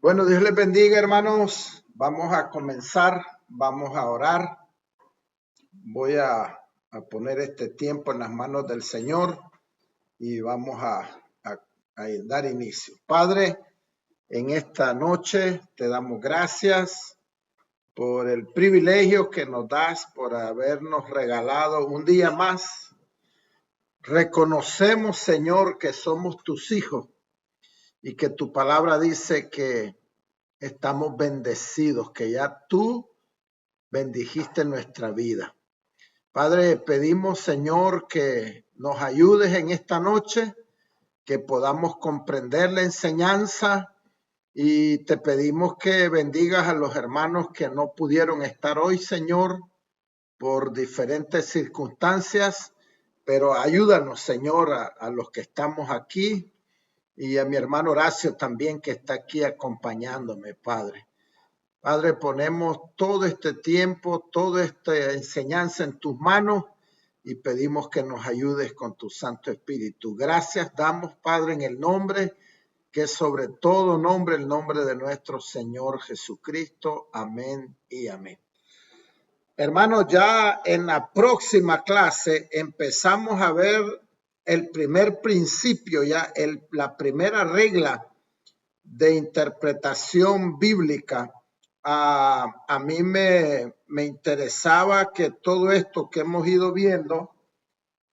Bueno, Dios les bendiga, hermanos. Vamos a comenzar, vamos a orar. Voy a poner este tiempo en las manos del Señor y vamos a dar inicio. Padre, en esta noche te damos gracias por el privilegio que nos das, por habernos regalado un día más. Reconocemos, Señor, que somos tus hijos y que tu palabra dice que estamos bendecidos, que ya tú bendijiste nuestra vida. Padre, pedimos, Señor, que nos ayudes en esta noche, que podamos comprender la enseñanza, y te pedimos que bendigas a los hermanos que no pudieron estar hoy, Señor, por diferentes circunstancias, pero ayúdanos, Señor, a los que estamos aquí, y a mi hermano Horacio también, que está aquí acompañándome, Padre. Padre, ponemos todo este tiempo, toda esta enseñanza en tus manos y pedimos que nos ayudes con tu Santo Espíritu. Gracias damos, Padre, en el nombre que es sobre todo nombre, el nombre de nuestro Señor Jesucristo. Amén y amén. Hermanos, ya en la próxima clase empezamos a ver el primer principio, la primera regla de interpretación bíblica. A mí me interesaba que todo esto que hemos ido viendo,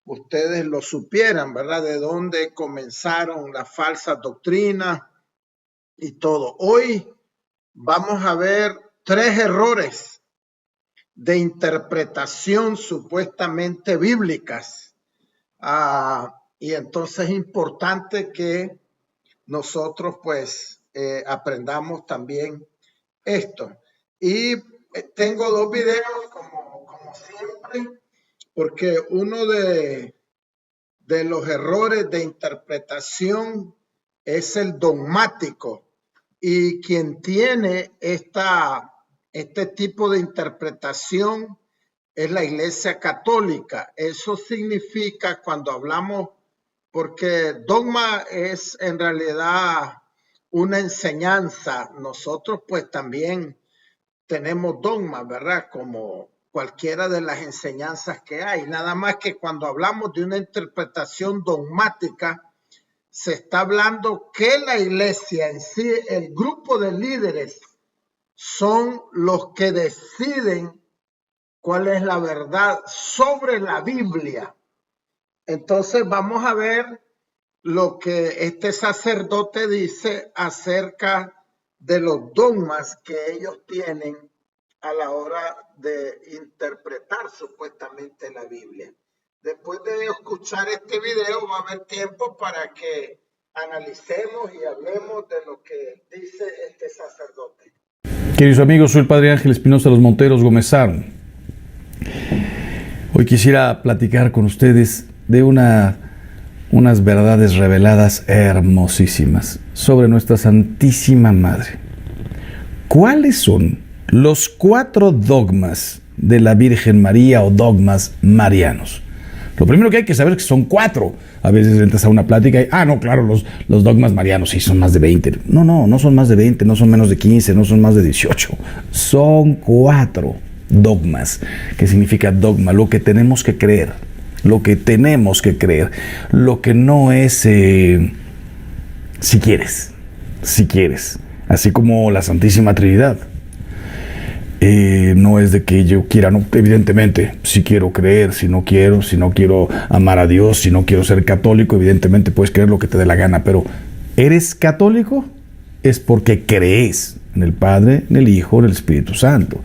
ustedes lo supieran, ¿verdad? De dónde comenzaron las falsas doctrinas y todo. Hoy vamos a ver 3 errores de interpretación supuestamente bíblicas. Y entonces es importante que nosotros aprendamos también esto. Y tengo 2 videos como siempre, porque uno de los errores de interpretación es el dogmático, y quien tiene este tipo de interpretación es la Iglesia Católica. Eso significa, cuando hablamos, porque dogma es en realidad una enseñanza. Nosotros pues también tenemos dogmas, ¿verdad? Como cualquiera de las enseñanzas que hay. Nada más que cuando hablamos de una interpretación dogmática, se está hablando que la iglesia en sí, el grupo de líderes, son los que deciden cuál es la verdad sobre la Biblia. Entonces vamos a ver lo que este sacerdote dice acerca de los dogmas que ellos tienen a la hora de interpretar supuestamente la Biblia. Después de escuchar este video va a haber tiempo para que analicemos y hablemos de lo que dice este sacerdote. Queridos amigos, soy el Padre Ángel Espinosa de los Monteros Gómez-Sarn. Hoy quisiera platicar con ustedes de unas verdades reveladas hermosísimas sobre nuestra Santísima Madre. ¿Cuáles son los 4 dogmas de la Virgen María o dogmas marianos? Lo primero que hay que saber es que son 4. A veces entras a una plática y, no, claro, los dogmas marianos sí son más de 20. No son más de 20, no son menos de 15, no son más de 18. Son 4 dogmas. ¿Qué significa dogma? Lo que tenemos que creer. Lo que tenemos que creer. Lo que no es si quieres. Así como la Santísima Trinidad. No es de que yo quiera, no, evidentemente, si quiero creer, si no quiero amar a Dios, si no quiero ser católico, evidentemente puedes creer lo que te dé la gana, pero ¿eres católico? Es porque crees en el Padre, en el Hijo, en el Espíritu Santo.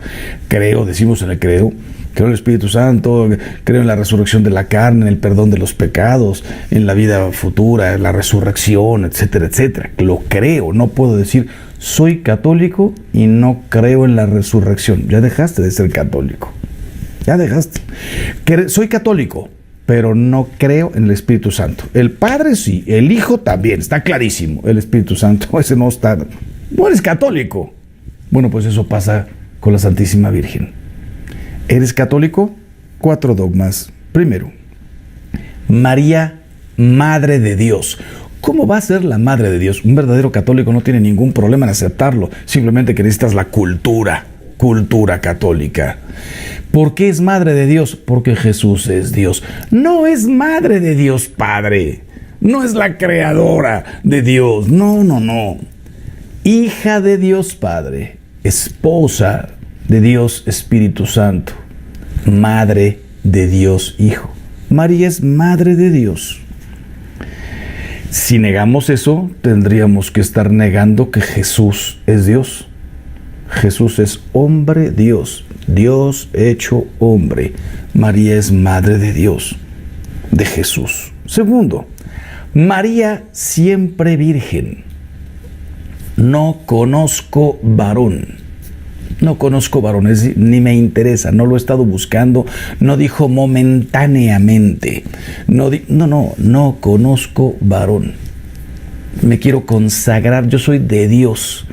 Decimos en el credo, creo en el Espíritu Santo, creo en la resurrección de la carne, en el perdón de los pecados, en la vida futura, en la resurrección, etcétera, etcétera. Lo creo, no puedo decir soy católico y no creo en la resurrección. Ya dejaste de ser católico. Ya dejaste. Soy católico, pero no creo en el Espíritu Santo. El Padre sí, el Hijo también, está clarísimo. El Espíritu Santo, ese no está. No eres católico. Bueno, pues eso pasa con la Santísima Virgen. ¿Eres católico? 4 dogmas. Primero, María, Madre de Dios. ¿Cómo va a ser la madre de Dios? Un verdadero católico no tiene ningún problema en aceptarlo, simplemente que necesitas la cultura católica. ¿Por qué es madre de Dios? Porque Jesús es Dios. No es madre de Dios Padre, no es la creadora de Dios, no. Hija de Dios Padre, esposa de Dios Espíritu Santo, madre de Dios Hijo. María es madre de Dios. Si negamos eso, tendríamos que estar negando que Jesús es Dios. Jesús es hombre Dios, Dios hecho hombre. María es madre de Dios, de Jesús. Segundo, María siempre virgen. No conozco varón. No conozco varones, ni me interesa, no lo he estado buscando, no dijo momentáneamente, no conozco varón. Me quiero consagrar, yo soy de Dios.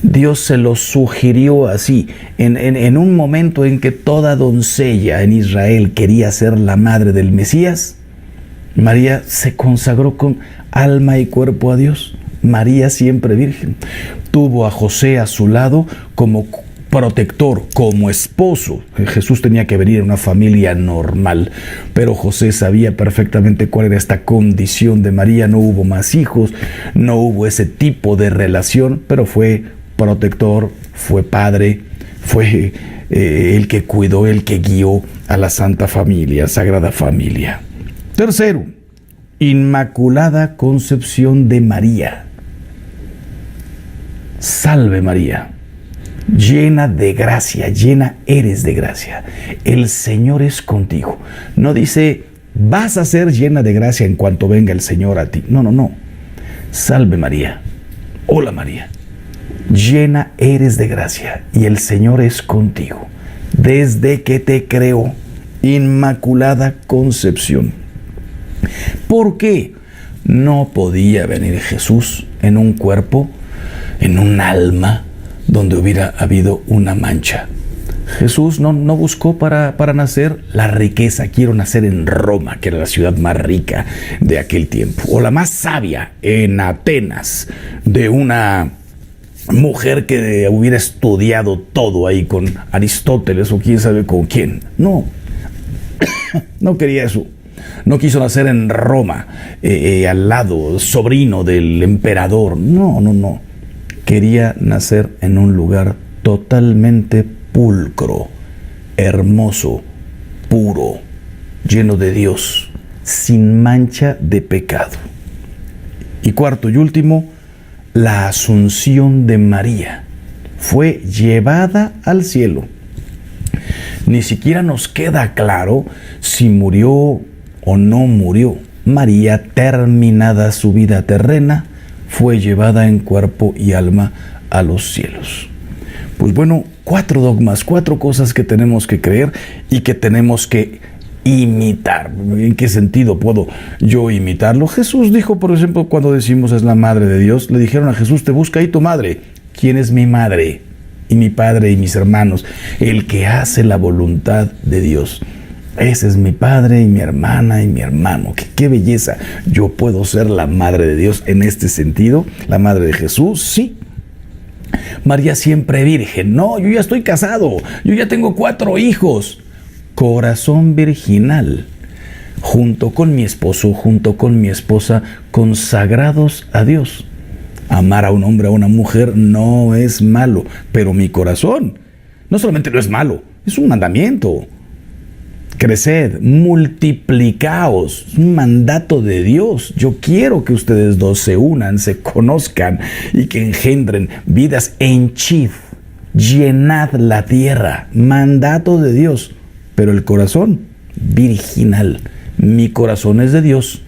Dios se lo sugirió así, en un momento en que toda doncella en Israel quería ser la madre del Mesías, María se consagró con alma y cuerpo a Dios. María siempre virgen. Tuvo a José a su lado como protector, como esposo. Jesús tenía que venir en una familia normal, pero José sabía perfectamente cuál era esta condición de María. No hubo más hijos, no hubo ese tipo de relación, pero fue protector, fue padre, fue el que cuidó, el que guió a la Santa Familia, Sagrada Familia. Tercero, Inmaculada Concepción de María. Salve María, llena de gracia, llena eres de gracia. El Señor es contigo. No dice, vas a ser llena de gracia en cuanto venga el Señor a ti. No. Salve María. Hola María. Llena eres de gracia y el Señor es contigo. Desde que te creó, Inmaculada Concepción. ¿Por qué no podía venir Jesús en un cuerpo, en un alma, donde hubiera habido una mancha? Jesús no buscó para nacer la riqueza. Quiero nacer en Roma, que era la ciudad más rica de aquel tiempo, o la más sabia, en Atenas, de una mujer que hubiera estudiado todo ahí con Aristóteles o quién sabe con quién. No quería eso. No quiso nacer en Roma, al lado, sobrino del emperador. No. Quería nacer en un lugar totalmente pulcro, hermoso, puro, lleno de Dios, sin mancha de pecado. Y cuarto y último, la Asunción de María. Fue llevada al cielo. Ni siquiera nos queda claro si murió o no murió. María, terminada su vida terrena, fue llevada en cuerpo y alma a los cielos. Pues bueno, 4 dogmas, 4 cosas que tenemos que creer y que tenemos que imitar. ¿En qué sentido puedo yo imitarlo? Jesús dijo, por ejemplo, cuando decimos es la madre de Dios, le dijeron a Jesús, te busca ahí tu madre. ¿Quién es mi madre? Y mi padre y mis hermanos. El que hace la voluntad de Dios. Ese es mi padre y mi hermana y mi hermano. ¡Qué belleza! Yo puedo ser la madre de Dios en este sentido. La madre de Jesús, sí. María siempre virgen. No, yo ya estoy casado. Yo ya tengo 4 hijos. Corazón virginal. Junto con mi esposo, junto con mi esposa, consagrados a Dios. Amar a un hombre, a una mujer, no es malo. Pero mi corazón no solamente no es malo, es un mandamiento. Creced, multiplicaos, es un mandato de Dios. Yo quiero que ustedes dos se unan, se conozcan y que engendren vidas. Henchid, llenad la tierra, mandato de Dios. Pero el corazón, virginal. Mi corazón es de Dios.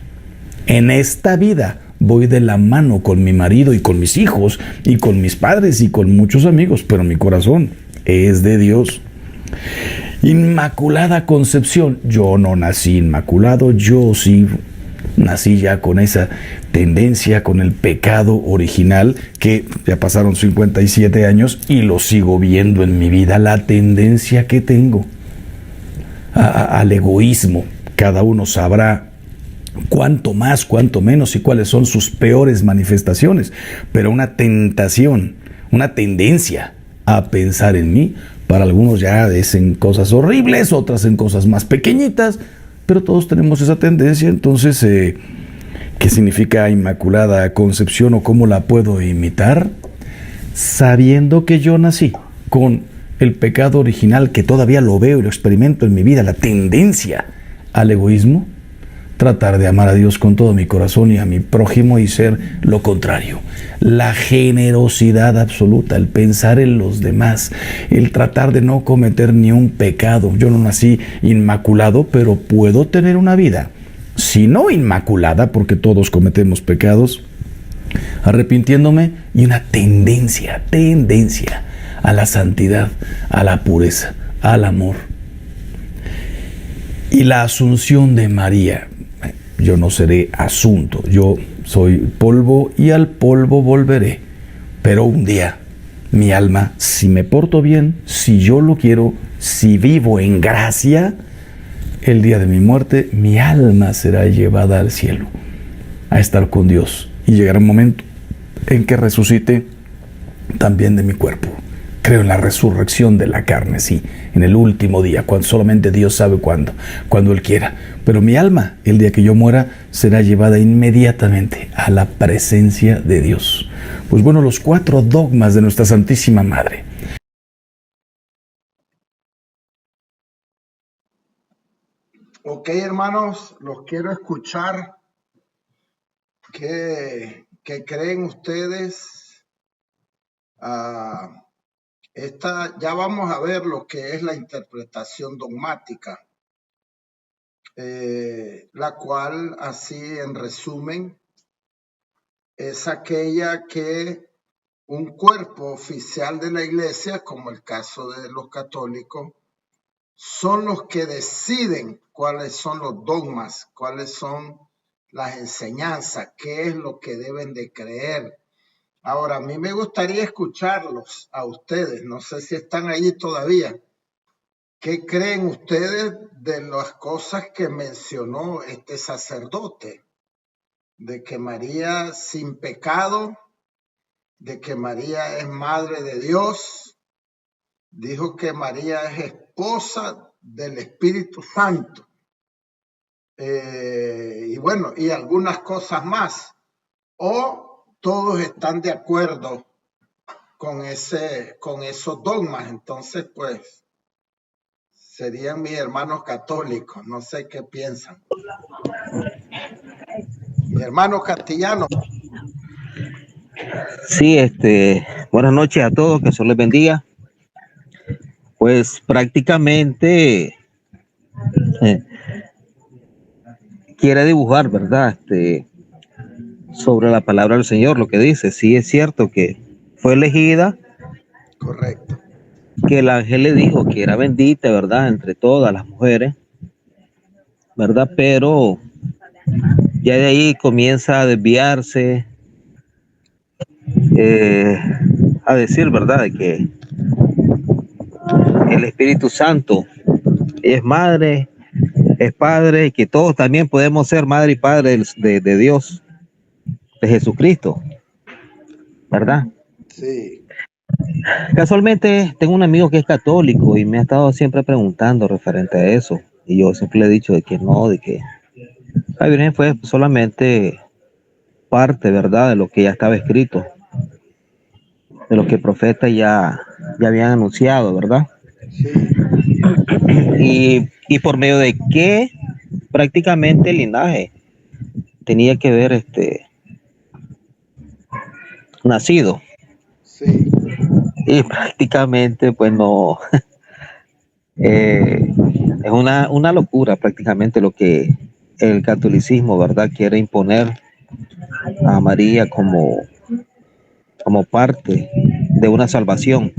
En esta vida voy de la mano con mi marido y con mis hijos y con mis padres y con muchos amigos, pero mi corazón es de Dios. Inmaculada Concepción. Yo no nací inmaculado, yo sí nací ya con esa tendencia, con el pecado original, que ya pasaron 57 años y lo sigo viendo en mi vida, la tendencia que tengo al egoísmo. Cada uno sabrá cuánto más, cuánto menos y cuáles son sus peores manifestaciones. Pero una tentación, una tendencia a pensar en mí, para algunos ya es en cosas horribles, otras en cosas más pequeñitas, pero todos tenemos esa tendencia. Entonces, ¿qué significa Inmaculada Concepción o cómo la puedo imitar? Sabiendo que yo nací con el pecado original, que todavía lo veo y lo experimento en mi vida, la tendencia al egoísmo, tratar de amar a Dios con todo mi corazón y a mi prójimo y ser lo contrario. La generosidad absoluta, el pensar en los demás, el tratar de no cometer ni un pecado. Yo no nací inmaculado, pero puedo tener una vida, si no inmaculada, porque todos cometemos pecados, arrepintiéndome, y una tendencia a la santidad, a la pureza, al amor. Y la asunción de María: yo no seré asunto, yo soy polvo y al polvo volveré. Pero un día, mi alma, si me porto bien, si yo lo quiero, si vivo en gracia, el día de mi muerte, mi alma será llevada al cielo, a estar con Dios. Y llegará un momento en que resucite también de mi cuerpo. Creo en la resurrección de la carne, sí, en el último día, cuando solamente Dios sabe cuándo, cuando Él quiera. Pero mi alma, el día que yo muera, será llevada inmediatamente a la presencia de Dios. Pues bueno, los 4 dogmas de nuestra Santísima Madre. Ok, hermanos, los quiero escuchar. ¿Qué creen ustedes? Ya vamos a ver lo que es la interpretación dogmática, la cual, así en resumen, es aquella que un cuerpo oficial de la Iglesia, como el caso de los católicos, son los que deciden cuáles son los dogmas, cuáles son las enseñanzas, qué es lo que deben de creer. Ahora, a mí me gustaría escucharlos a ustedes, no sé si están allí todavía. ¿Qué creen ustedes de las cosas que mencionó este sacerdote? De que María sin pecado, de que María es madre de Dios, dijo que María es esposa del Espíritu Santo. Y bueno, y algunas cosas más. O todos están de acuerdo con esos dogmas. Entonces, pues, serían mis hermanos católicos. No sé qué piensan. Mi hermano Castellano. Sí, buenas noches a todos, que Dios les bendiga. Pues prácticamente quiere dibujar, ¿verdad? Sobre la palabra del Señor, lo que dice. Sí, es cierto que fue elegida. Correcto. Que el ángel le dijo que era bendita, ¿verdad? Entre todas las mujeres, ¿verdad? Pero ya de ahí comienza a desviarse, a decir, ¿verdad? De que el Espíritu Santo es madre, es padre, y que todos también podemos ser madre y padre de Dios, de Jesucristo, ¿verdad? Sí. Casualmente tengo un amigo que es católico y me ha estado siempre preguntando referente a eso, y yo siempre le he dicho de que no, de que la Virgen fue solamente parte, ¿verdad?, de lo que ya estaba escrito, de lo que profetas ya habían anunciado, ¿verdad? Sí. Y por medio de qué prácticamente el linaje tenía que ver nacido. Sí. Y prácticamente pues no, es una locura prácticamente lo que el catolicismo, ¿verdad?, quiere imponer a María como parte de una salvación.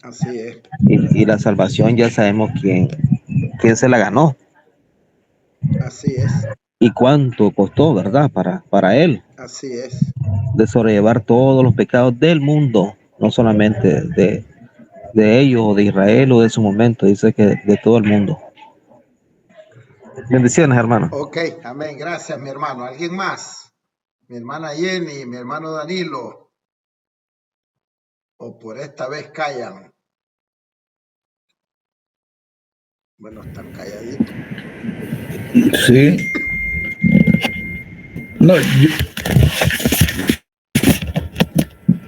Así es. Y la salvación ya sabemos quién se la ganó Así es. y cuánto costó, ¿verdad?, para él, Así es. de sobrellevar todos los pecados del mundo, no solamente de ellos o de Israel o de su momento, dice que de todo el mundo. Bendiciones, hermano. Ok, amén. Gracias, mi hermano. ¿Alguien más? Mi hermana Jenny, mi hermano Danilo. O por esta vez callan. Bueno, están calladitos. Sí, no,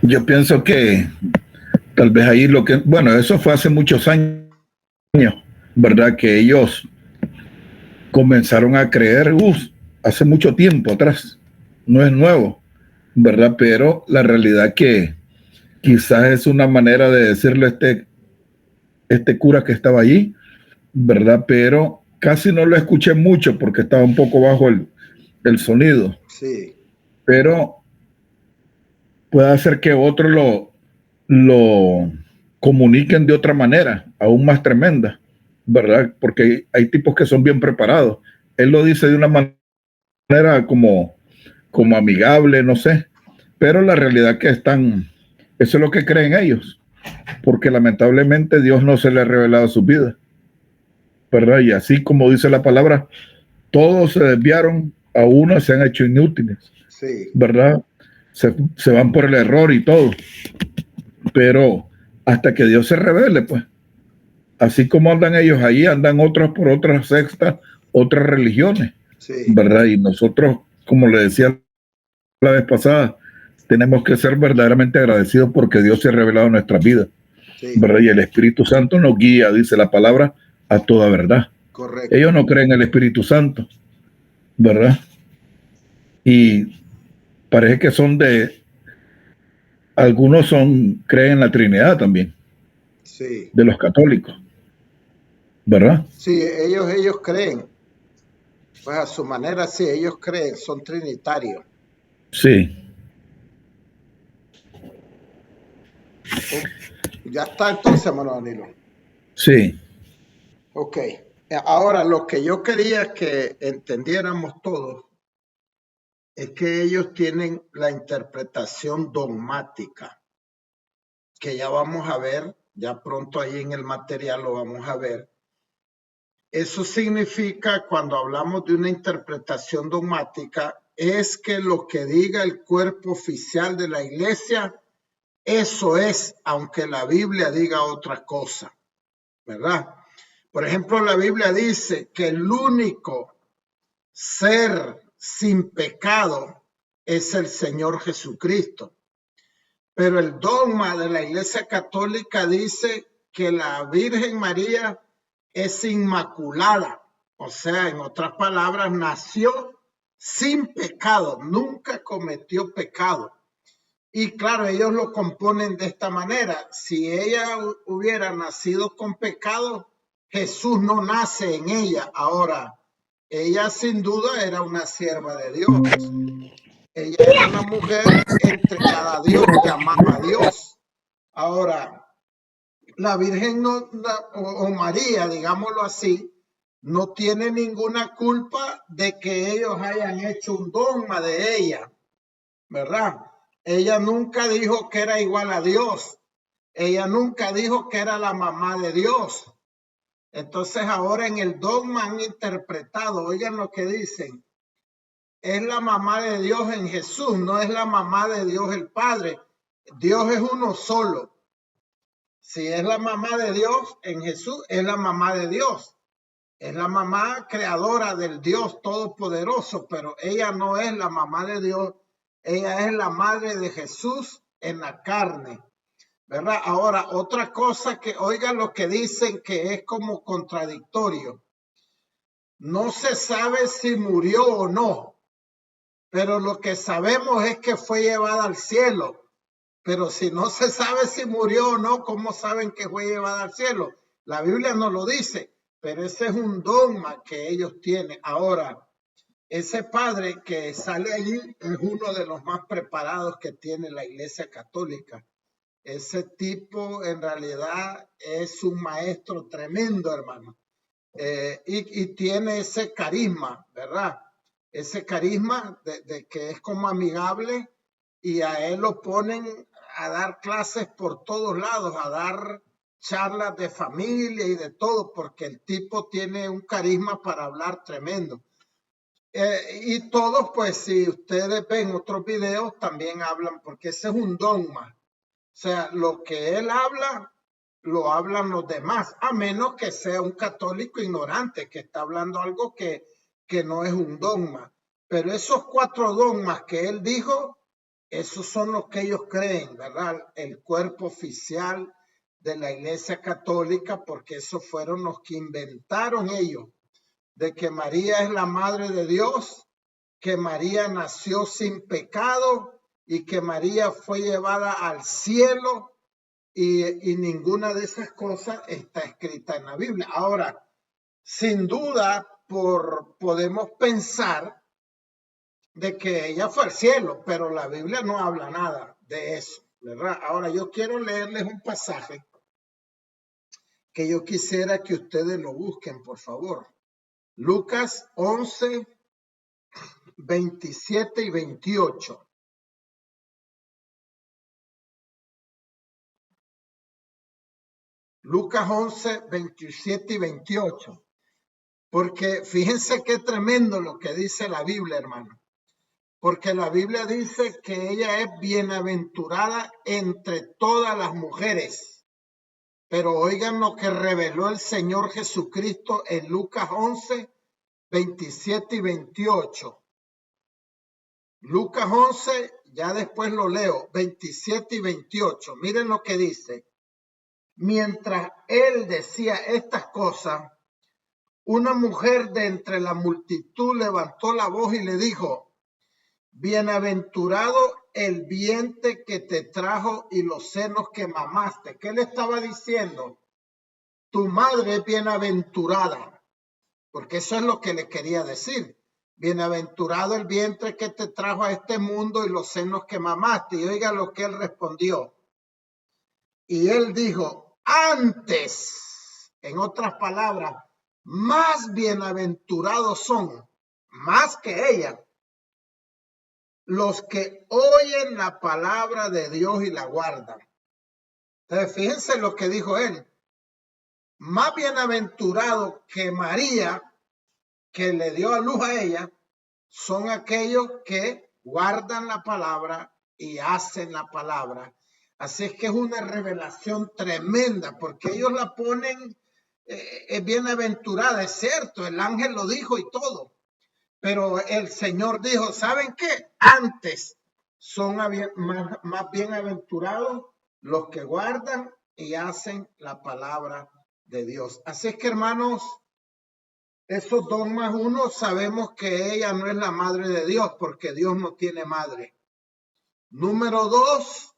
yo pienso que tal vez ahí lo que, bueno, eso fue hace muchos años, ¿verdad? Que ellos comenzaron a creer, hace mucho tiempo atrás, no es nuevo, ¿verdad? Pero la realidad que quizás es una manera de decirle a este cura que estaba allí, ¿verdad? Pero casi no lo escuché mucho porque estaba un poco bajo el sonido. Sí. Pero puede hacer que otros lo comuniquen de otra manera, aún más tremenda, ¿verdad? Porque hay tipos que son bien preparados. Él lo dice de una manera como amigable, no sé, pero la realidad que están, eso es lo que creen ellos, porque lamentablemente Dios no se le ha revelado a su vida, ¿verdad? Y así como dice la palabra, todos se desviaron, a uno se han hecho inútiles, Sí. ¿verdad? Se van por el error y todo, pero hasta que Dios se revele, pues, así como andan ellos ahí, andan otros por otras sextas, otras religiones, Sí. ¿verdad? Y nosotros, como le decía la vez pasada, tenemos que ser verdaderamente agradecidos porque Dios se ha revelado en nuestras vidas, Sí. ¿verdad? Y el Espíritu Santo nos guía, dice la palabra, a toda verdad. Correcto. Ellos no creen en el Espíritu Santo, ¿verdad? Y parece que algunos creen en la Trinidad también, Sí. de los católicos, ¿verdad? Sí, ellos creen. Pues a su manera, sí, ellos creen, son trinitarios. Sí. Ya está entonces, hermano Danilo. Sí. Ok. Ahora, lo que yo quería que entendiéramos todos es que ellos tienen la interpretación dogmática, que ya vamos a ver, ya pronto ahí en el material lo vamos a ver. Eso significa, cuando hablamos de una interpretación dogmática, es que lo que diga el cuerpo oficial de la iglesia, eso es, aunque la Biblia diga otra cosa, ¿verdad? Por ejemplo, la Biblia dice que el único ser sin pecado es el Señor Jesucristo. Pero el dogma de la Iglesia Católica dice que la Virgen María es inmaculada. O sea, en otras palabras, nació sin pecado, nunca cometió pecado. Y claro, ellos lo componen de esta manera. Si ella hubiera nacido con pecado, Jesús no nace en ella. Ahora, ella sin duda era una sierva de Dios. Ella era una mujer entregada a Dios, que amaba a Dios. Ahora, la Virgen o María, digámoslo así, no tiene ninguna culpa de que ellos hayan hecho un dogma de ella, ¿verdad? Ella nunca dijo que era igual a Dios. Ella nunca dijo que era la mamá de Dios. Entonces ahora en el dogma han interpretado, oigan lo que dicen, es la mamá de Dios en Jesús, no es la mamá de Dios el Padre. Dios es uno solo. Si es la mamá de Dios en Jesús, es la mamá de Dios. Es la mamá creadora del Dios Todopoderoso, pero ella no es la mamá de Dios. Ella es la madre de Jesús en la carne, ¿verdad? Ahora, otra cosa que oigan lo que dicen que es como contradictorio. No se sabe si murió o no, pero lo que sabemos es que fue llevada al cielo. Pero si no se sabe si murió o no, ¿cómo saben que fue llevada al cielo? La Biblia no lo dice, pero ese es un dogma que ellos tienen. Ahora, ese padre que sale allí es uno de los más preparados que tiene la Iglesia Católica. Ese tipo en realidad es un maestro tremendo, hermano. Y tiene ese carisma, ¿verdad? Ese carisma de que es como amigable, y a él lo ponen a dar clases por todos lados, a dar charlas de familia y de todo, porque el tipo tiene un carisma para hablar tremendo. Y todos, pues, si ustedes ven otros videos, también hablan, porque ese es un dogma. O sea, lo que él habla, lo hablan los demás, a menos que sea un católico ignorante que está hablando algo que no es un dogma. Pero esos 4 dogmas que él dijo, esos son los que ellos creen, ¿verdad? El cuerpo oficial de la Iglesia Católica, porque esos fueron los que inventaron ellos, de que María es la Madre de Dios, que María nació sin pecado y que María fue llevada al cielo, y ninguna de esas cosas está escrita en la Biblia. Ahora, sin duda, podemos pensar de que ella fue al cielo, pero la Biblia no habla nada de eso, ¿verdad? Ahora, yo quiero leerles un pasaje que yo quisiera que ustedes lo busquen, por favor. Lucas 11, 27 y 28. Lucas 11, 27 y 28. Porque fíjense qué tremendo lo que dice la Biblia, hermano. Porque la Biblia dice que ella es bienaventurada entre todas las mujeres. Pero oigan lo que reveló el Señor Jesucristo en Lucas 11, 27 y 28. Lucas 11, ya después lo leo, 27 y 28. Miren lo que dice. Mientras él decía estas cosas, una mujer de entre la multitud levantó la voz y le dijo: bienaventurado el vientre que te trajo y los senos que mamaste. ¿Qué le estaba diciendo? Tu madre es bienaventurada, porque eso es lo que le quería decir. Bienaventurado el vientre que te trajo a este mundo y los senos que mamaste. Y oiga lo que él respondió. Y él dijo: antes, en otras palabras, más bienaventurados son, más que ella, los que oyen la palabra de Dios y la guardan. Entonces, fíjense lo que dijo él. Más bienaventurado que María, que le dio a luz a ella, son aquellos que guardan la palabra y hacen la palabra. Así es que es una revelación tremenda, porque ellos la ponen bienaventurada, es cierto, el ángel lo dijo y todo. Pero el Señor dijo, ¿saben qué? Antes son más bienaventurados los que guardan y hacen la palabra de Dios. Así es que, hermanos, esos dogmas, uno, sabemos que ella no es la madre de Dios, porque Dios no tiene madre. Número 2,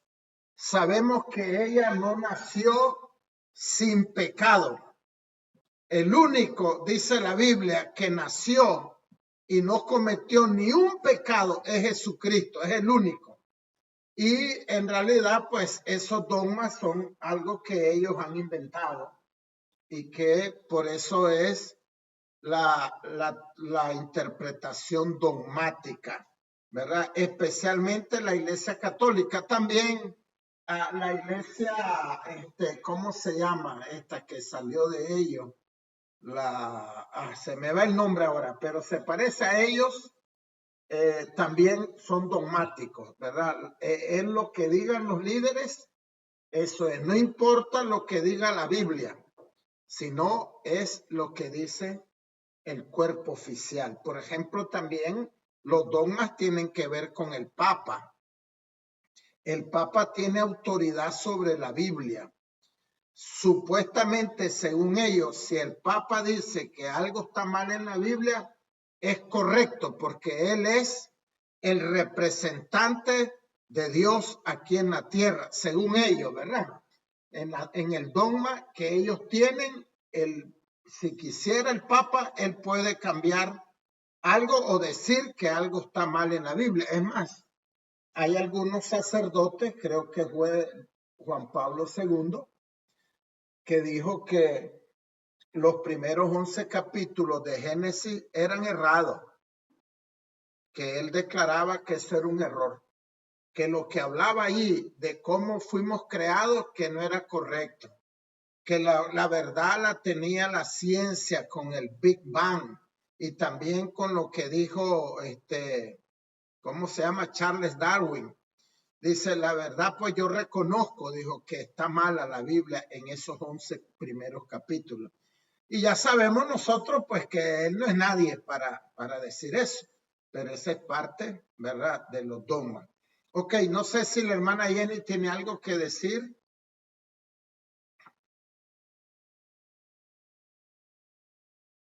sabemos que ella no nació sin pecado. El único, dice la Biblia, que nació y no cometió ni un pecado es Jesucristo, es el único. Y en realidad, pues esos dogmas son algo que ellos han inventado y que por eso es la interpretación dogmática, ¿verdad? Especialmente la Iglesia Católica. También la Iglesia, ¿cómo se llama? Esta que salió de ellos. Se me va el nombre ahora, pero se parece a ellos, también son dogmáticos, ¿verdad? Es lo que digan los líderes, eso es, no importa lo que diga la Biblia, sino es lo que dice el cuerpo oficial. Por ejemplo, también los dogmas tienen que ver con el Papa. El Papa tiene autoridad sobre la Biblia. Supuestamente, según ellos, si el Papa dice que algo está mal en la Biblia, es correcto, porque él es el representante de Dios aquí en la tierra, según ellos, ¿verdad? En el dogma que ellos tienen, si quisiera el Papa, él puede cambiar algo o decir que algo está mal en la Biblia. Es más, hay algunos sacerdotes, creo que fue Juan Pablo II, que dijo que los primeros 11 capítulos de Génesis eran errados, que él declaraba que eso era un error, que lo que hablaba allí de cómo fuimos creados, que no era correcto. que la verdad la tenía la ciencia con el Big Bang y también con lo que dijo, ¿cómo se llama? Charles Darwin. Dice, la verdad, pues yo reconozco, dijo, que está mala la Biblia en esos 11 primeros capítulos. Y ya sabemos nosotros, pues, que él no es nadie para decir eso, pero esa es parte, ¿verdad?, de los dogmas. Ok, no sé si la hermana Jenny tiene algo que decir.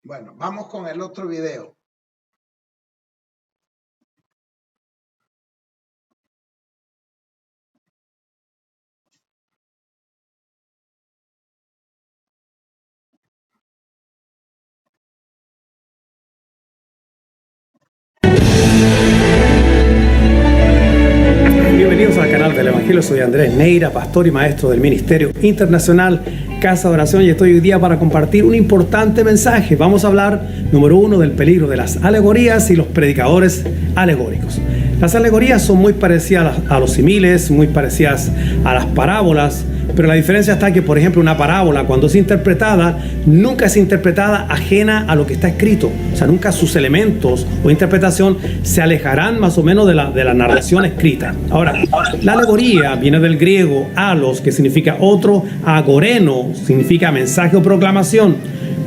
Bueno, vamos con el otro video. Bienvenidos al canal del Evangelio. Soy Andrés Neira, pastor y maestro del Ministerio Internacional Casa de Oración, y estoy hoy día para compartir un importante mensaje. Vamos a hablar, número 1, del peligro de las alegorías y los predicadores alegóricos. Las alegorías son muy parecidas a los similes, muy parecidas a las parábolas, pero la diferencia está que, por ejemplo, una parábola, cuando es interpretada, nunca es interpretada ajena a lo que está escrito. O sea, nunca sus elementos o interpretación se alejarán más o menos de la narración escrita. Ahora, la alegoría viene del griego alos, que significa otro, agoreno, significa mensaje o proclamación.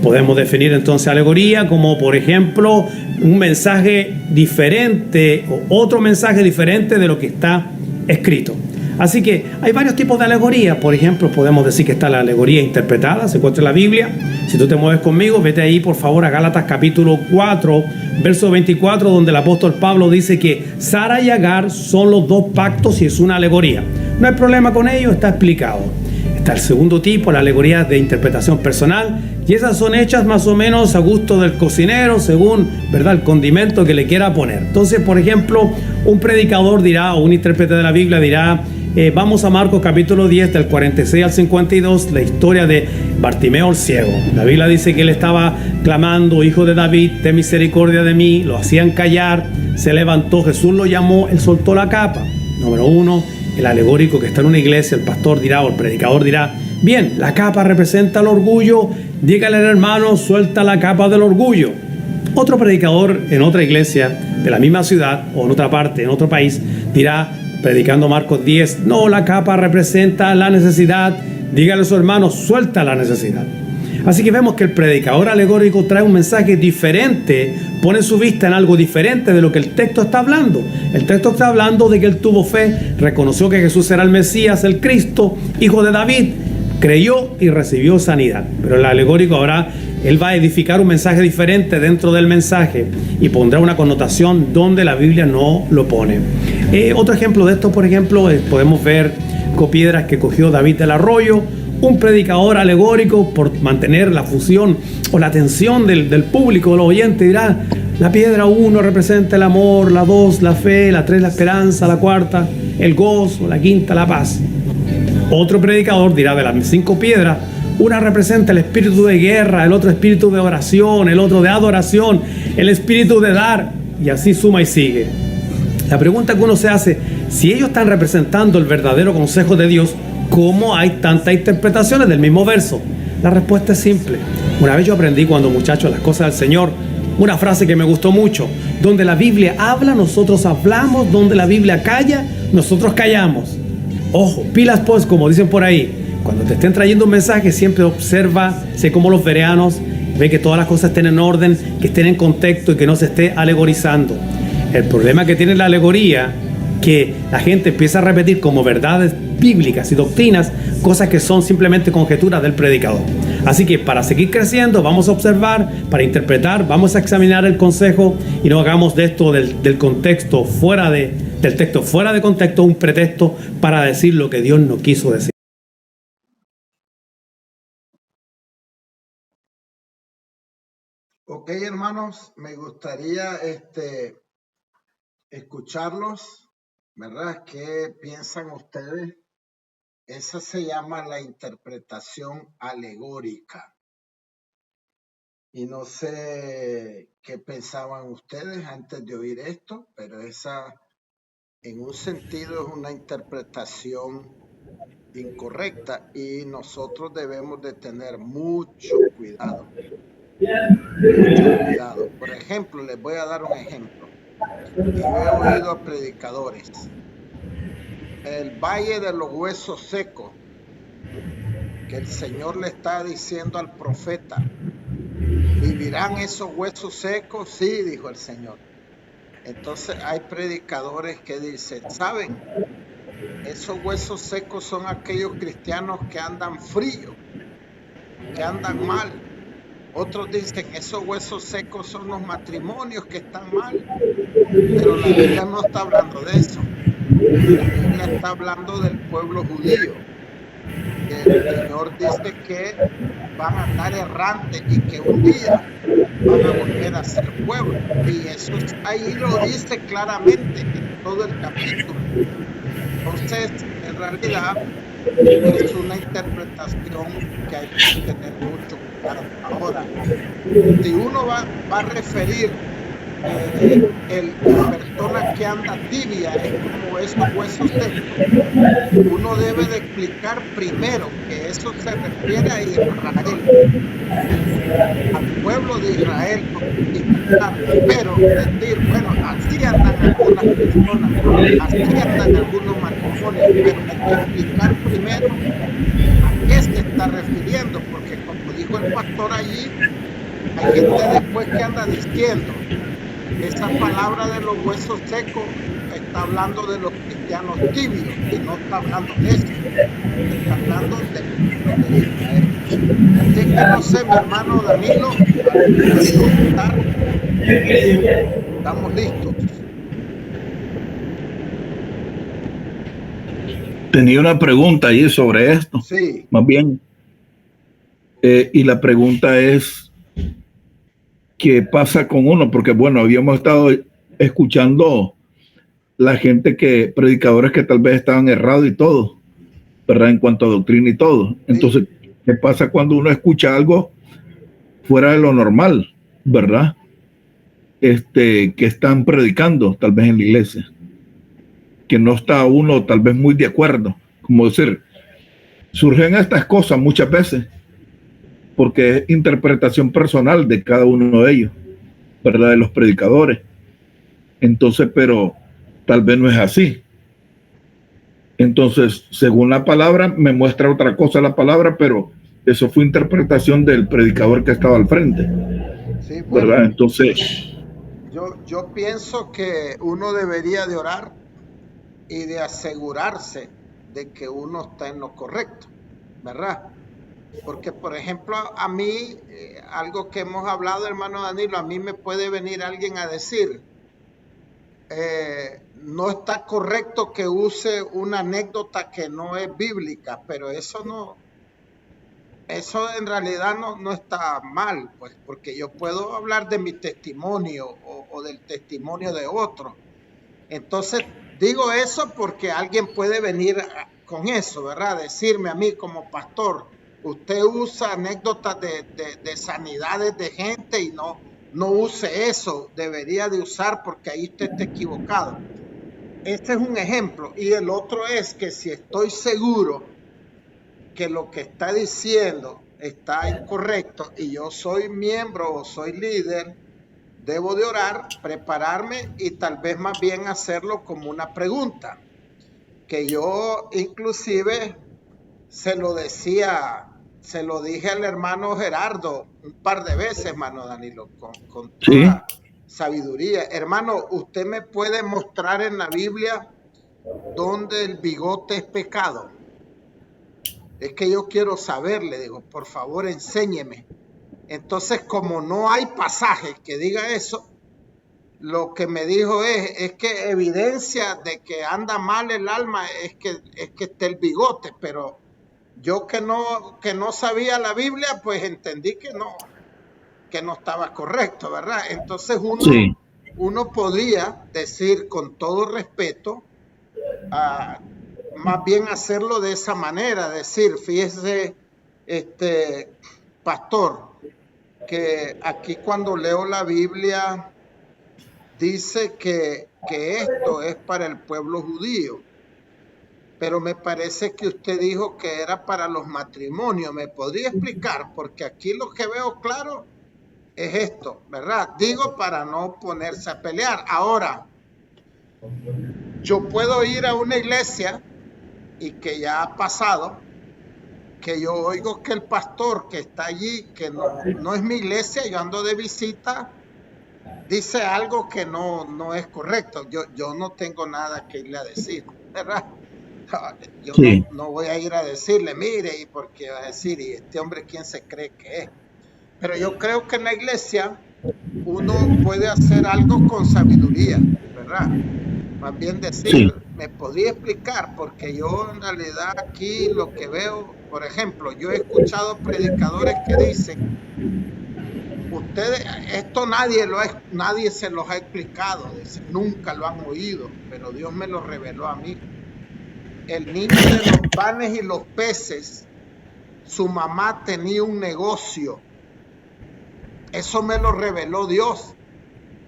Podemos definir entonces alegoría como, por ejemplo, un mensaje diferente o otro mensaje diferente de lo que está escrito. Así que hay varios tipos de alegoría. Por ejemplo, podemos decir que está la alegoría interpretada, se encuentra en la Biblia. Si tú te mueves conmigo, vete ahí por favor a Gálatas capítulo 4, verso 24, donde el apóstol Pablo dice que Sara y Agar son los dos pactos y es una alegoría. No hay problema con ello, está explicado. Está el segundo tipo, la alegoría de interpretación personal, y esas son hechas más o menos a gusto del cocinero, según, ¿verdad?, el condimento que le quiera poner. Entonces, por ejemplo, un predicador dirá, o un intérprete de la Biblia dirá, vamos a Marcos capítulo 10, del 46 al 52, la historia de Bartimeo el ciego. La Biblia dice que él estaba clamando, hijo de David, ten misericordia de mí. Lo hacían callar, se levantó, Jesús lo llamó, él soltó la capa. Número 1, el alegórico que está en una iglesia, el pastor dirá o el predicador dirá, bien, la capa representa el orgullo, dígale al hermano, suelta la capa del orgullo. Otro predicador en otra iglesia de la misma ciudad o en otra parte, en otro país, dirá, predicando Marcos 10, no, la capa representa la necesidad, dígale a su hermano, suelta la necesidad. Así que vemos que el predicador alegórico trae un mensaje diferente, pone su vista en algo diferente de lo que el texto está hablando. El texto está hablando de que él tuvo fe, reconoció que Jesús era el Mesías, el Cristo, hijo de David, creyó y recibió sanidad. Pero el alegórico ahora, él va a edificar un mensaje diferente dentro del mensaje y pondrá una connotación donde la Biblia no lo pone. Otro ejemplo de esto, por ejemplo, podemos ver piedras que cogió David del arroyo. Un predicador alegórico, por mantener la fusión o la atención del público, del oyente, dirá, la piedra 1 representa el amor, la 2 la fe, la 3 la esperanza, la 4 el gozo, la 5 la paz. Otro predicador dirá, de las 5 piedras, una representa el espíritu de guerra, el otro espíritu de oración, el otro de adoración, el espíritu de dar, y así suma y sigue. La pregunta que uno se hace, si ellos están representando el verdadero consejo de Dios, ¿cómo hay tantas interpretaciones del mismo verso? La respuesta es simple. Una vez yo aprendí cuando muchacho las cosas del Señor, una frase que me gustó mucho, donde la Biblia habla, nosotros hablamos, donde la Biblia calla, nosotros callamos. Ojo, pilas pues, como dicen por ahí, cuando te estén trayendo un mensaje, siempre observa, sé como los bereanos, ve que todas las cosas estén en orden, que estén en contexto y que no se esté alegorizando. El problema que tiene la alegoría, que la gente empieza a repetir como verdades bíblicas y doctrinas, cosas que son simplemente conjeturas del predicador. Así que para seguir creciendo, vamos a observar, para interpretar, vamos a examinar el consejo y no hagamos de esto del contexto del texto fuera de contexto un pretexto para decir lo que Dios no quiso decir. Ok, hermanos, me gustaría escucharlos, ¿verdad? ¿Qué piensan ustedes? Esa se llama la interpretación alegórica. Y no sé qué pensaban ustedes antes de oír esto, pero esa, en un sentido, es una interpretación incorrecta y nosotros debemos de tener mucho cuidado. Mucho cuidado. Por ejemplo, les voy a dar un ejemplo. Y yo he oído a predicadores. El valle de los huesos secos, que el Señor le está diciendo al profeta, ¿vivirán esos huesos secos? Sí, dijo el Señor. Entonces hay predicadores que dicen, ¿saben? Esos huesos secos son aquellos cristianos que andan fríos, que andan mal. Otros dicen, esos huesos secos son los matrimonios que están mal. Pero la Biblia no está hablando de eso. La Biblia está hablando del pueblo judío. El Señor dice que van a andar errantes y que un día van a volver a ser pueblo. Y eso ahí lo dice claramente en todo el capítulo. Entonces, en realidad, es una interpretación que hay que tener mucho cuidado. Ahora, si uno va a referir la persona que anda tibia es como esos huesos secos, uno debe de explicar primero que eso se refiere a Israel, al pueblo de Israel, pero decir, bueno, así andan algunas personas, así andan algunos matrimonios, pero hay que explicar primero a qué se está refiriendo, porque como dijo el pastor allí, hay gente después que anda diciendo, esa palabra de los huesos secos está hablando de los cristianos tibios y no está hablando de eso, está hablando de Israel. Así que no sé, mi hermano Danilo, estamos listos. Tenía una pregunta ahí sobre esto, sí, más bien. Y la pregunta es, ¿qué pasa con uno? Porque bueno, habíamos estado escuchando la gente predicadores que tal vez estaban errados y todo, ¿verdad? En cuanto a doctrina y todo. Entonces, ¿qué pasa cuando uno escucha algo fuera de lo normal, ¿verdad? Que están predicando tal vez en la iglesia, que no está uno tal vez muy de acuerdo, como decir, surgen estas cosas muchas veces porque es interpretación personal de cada uno de ellos, ¿verdad? De los predicadores. Entonces, pero tal vez no es así. Entonces, según la palabra, me muestra otra cosa la palabra, pero eso fue interpretación del predicador que estaba al frente. Sí, bueno, ¿verdad? Entonces, yo pienso que uno debería de orar y de asegurarse de que uno está en lo correcto, ¿verdad? Porque, por ejemplo, a mí, algo que hemos hablado, hermano Danilo, a mí me puede venir alguien a decir, no está correcto que use una anécdota que no es bíblica, pero eso en realidad no está mal, pues, porque yo puedo hablar de mi testimonio o del testimonio de otro. Entonces, digo eso porque alguien puede venir con eso, ¿verdad? Decirme a mí como pastor, usted usa anécdotas de sanidades de gente y no use eso, debería de usar porque ahí usted está equivocado. Este es un ejemplo. Y el otro es que si estoy seguro que lo que está diciendo está incorrecto y yo soy miembro o soy líder, debo de orar, prepararme y tal vez más bien hacerlo como una pregunta, que yo inclusive se lo dije al hermano Gerardo un par de veces, hermano Danilo, con toda sabiduría. Hermano, ¿usted me puede mostrar en la Biblia dónde el bigote es pecado? Es que yo quiero saber, le digo, por favor enséñeme. Entonces, como no hay pasaje que diga eso, lo que me dijo es que evidencia de que anda mal el alma es que esté el bigote, pero yo que no sabía la Biblia, pues entendí que no estaba correcto, ¿verdad? Entonces uno podría decir con todo respeto, más bien hacerlo de esa manera, decir, fíjese, pastor, que aquí cuando leo la Biblia dice que esto es para el pueblo judío. pero me parece que usted dijo que era para los matrimonios. ¿Me podría explicar? Porque aquí lo que veo claro es esto, ¿verdad? Digo para no ponerse a pelear. Ahora, yo puedo ir a una iglesia y que ya ha pasado, que yo oigo que el pastor que está allí, que no es mi iglesia, yo ando de visita, dice algo que no es correcto. Yo no tengo nada que irle a decir, ¿verdad? Yo Sí. no voy a ir a decirle, mire, y porque va a decir, ¿y este hombre quién se cree que es? Pero yo creo que en la iglesia uno puede hacer algo con sabiduría, ¿verdad? Más bien decir, Sí. ¿me podría explicar? Porque yo en realidad aquí lo que veo, por ejemplo, yo he escuchado predicadores que dicen, ustedes, esto nadie se los ha explicado, dicen, nunca lo han oído, pero Dios me lo reveló a mí. El niño de los panes y los peces, su mamá tenía un negocio. Eso me lo reveló Dios.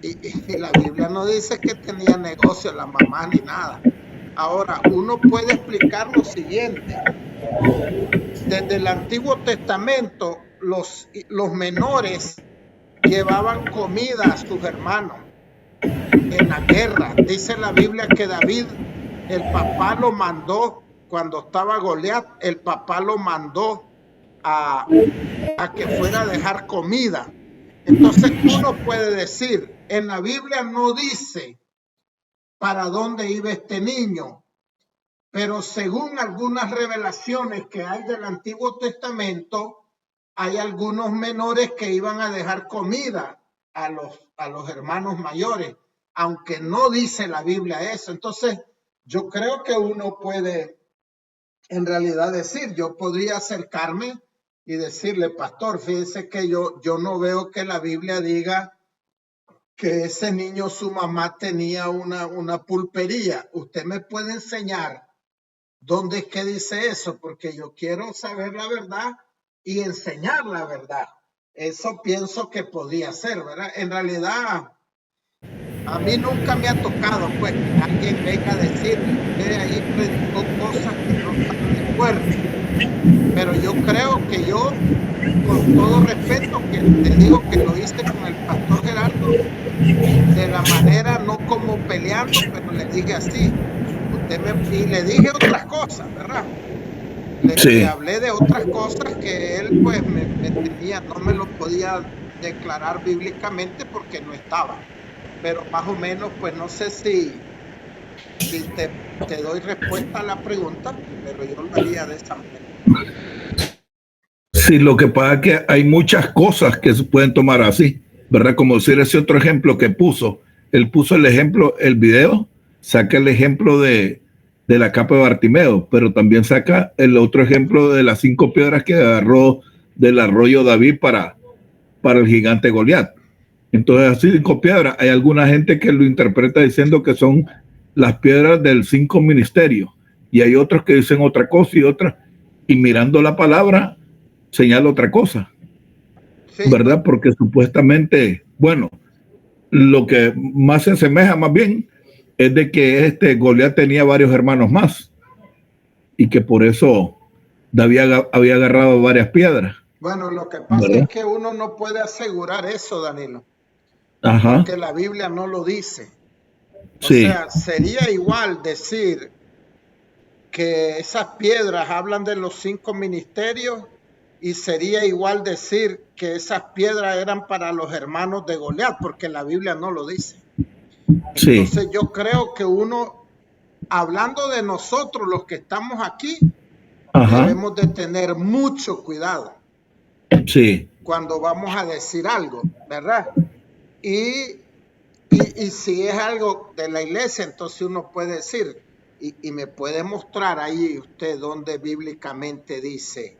Y la Biblia no dice que tenía negocio la mamá ni nada. Ahora, uno puede explicar lo siguiente. Desde el Antiguo Testamento, los menores llevaban comida a sus hermanos en la guerra. Dice la Biblia que David, el papá lo mandó, cuando estaba Goliat, el papá lo mandó a que fuera a dejar comida. Entonces uno puede decir, en la Biblia no dice para dónde iba este niño, pero según algunas revelaciones que hay del Antiguo Testamento, hay algunos menores que iban a dejar comida a los hermanos mayores, aunque no dice la Biblia eso. Entonces yo creo que uno puede en realidad decir, yo podría acercarme y decirle, pastor, fíjese que yo no veo que la Biblia diga que ese niño, su mamá tenía una pulpería. ¿Usted me puede enseñar dónde es que dice eso? Porque yo quiero saber la verdad y enseñar la verdad. Eso pienso que podría ser, ¿verdad? En realidad, a mí nunca me ha tocado, pues, que alguien venga a decirme, usted ahí predicó cosas que no están de acuerdo. Pero yo creo que yo, con todo respeto, que te digo que lo hice con el pastor Gerardo, de la manera, no como peleando, pero le dije así, y le dije otras cosas, ¿verdad? Le hablé de otras cosas que él pues me tenía, no me lo podía declarar bíblicamente porque no estaba. Pero más o menos, pues no sé si te doy respuesta a la pregunta, pero yo lo haría de esa manera. Sí, lo que pasa es que hay muchas cosas que se pueden tomar así, ¿verdad? Como decir ese otro ejemplo que puso. Él puso el ejemplo, el video, saca el ejemplo de la capa de Bartimeo, pero también saca el otro ejemplo de las 5 piedras que agarró del arroyo David para el gigante Goliat. Entonces, así 5 piedras. Hay alguna gente que lo interpreta diciendo que son las piedras del 5 ministerios, y hay otros que dicen otra cosa y otra, y mirando la palabra señala otra cosa, sí, ¿verdad? Porque supuestamente, bueno, lo que más se asemeja más bien es de que Goliat tenía varios hermanos más y que por eso David había agarrado varias piedras. Bueno, lo que pasa, ¿verdad?, es que uno no puede asegurar eso, Danilo. Ajá. Porque la Biblia no lo dice. O sí, sea, sería igual decir que esas piedras hablan de los 5 ministerios, y sería igual decir que esas piedras eran para los hermanos de Goliat, porque la Biblia no lo dice. Entonces sí, yo creo que uno, hablando de nosotros los que estamos aquí, ajá, debemos de tener mucho cuidado, sí, cuando vamos a decir algo, ¿verdad? Y si es algo de la iglesia, entonces uno puede decir, y me puede mostrar ahí usted donde bíblicamente dice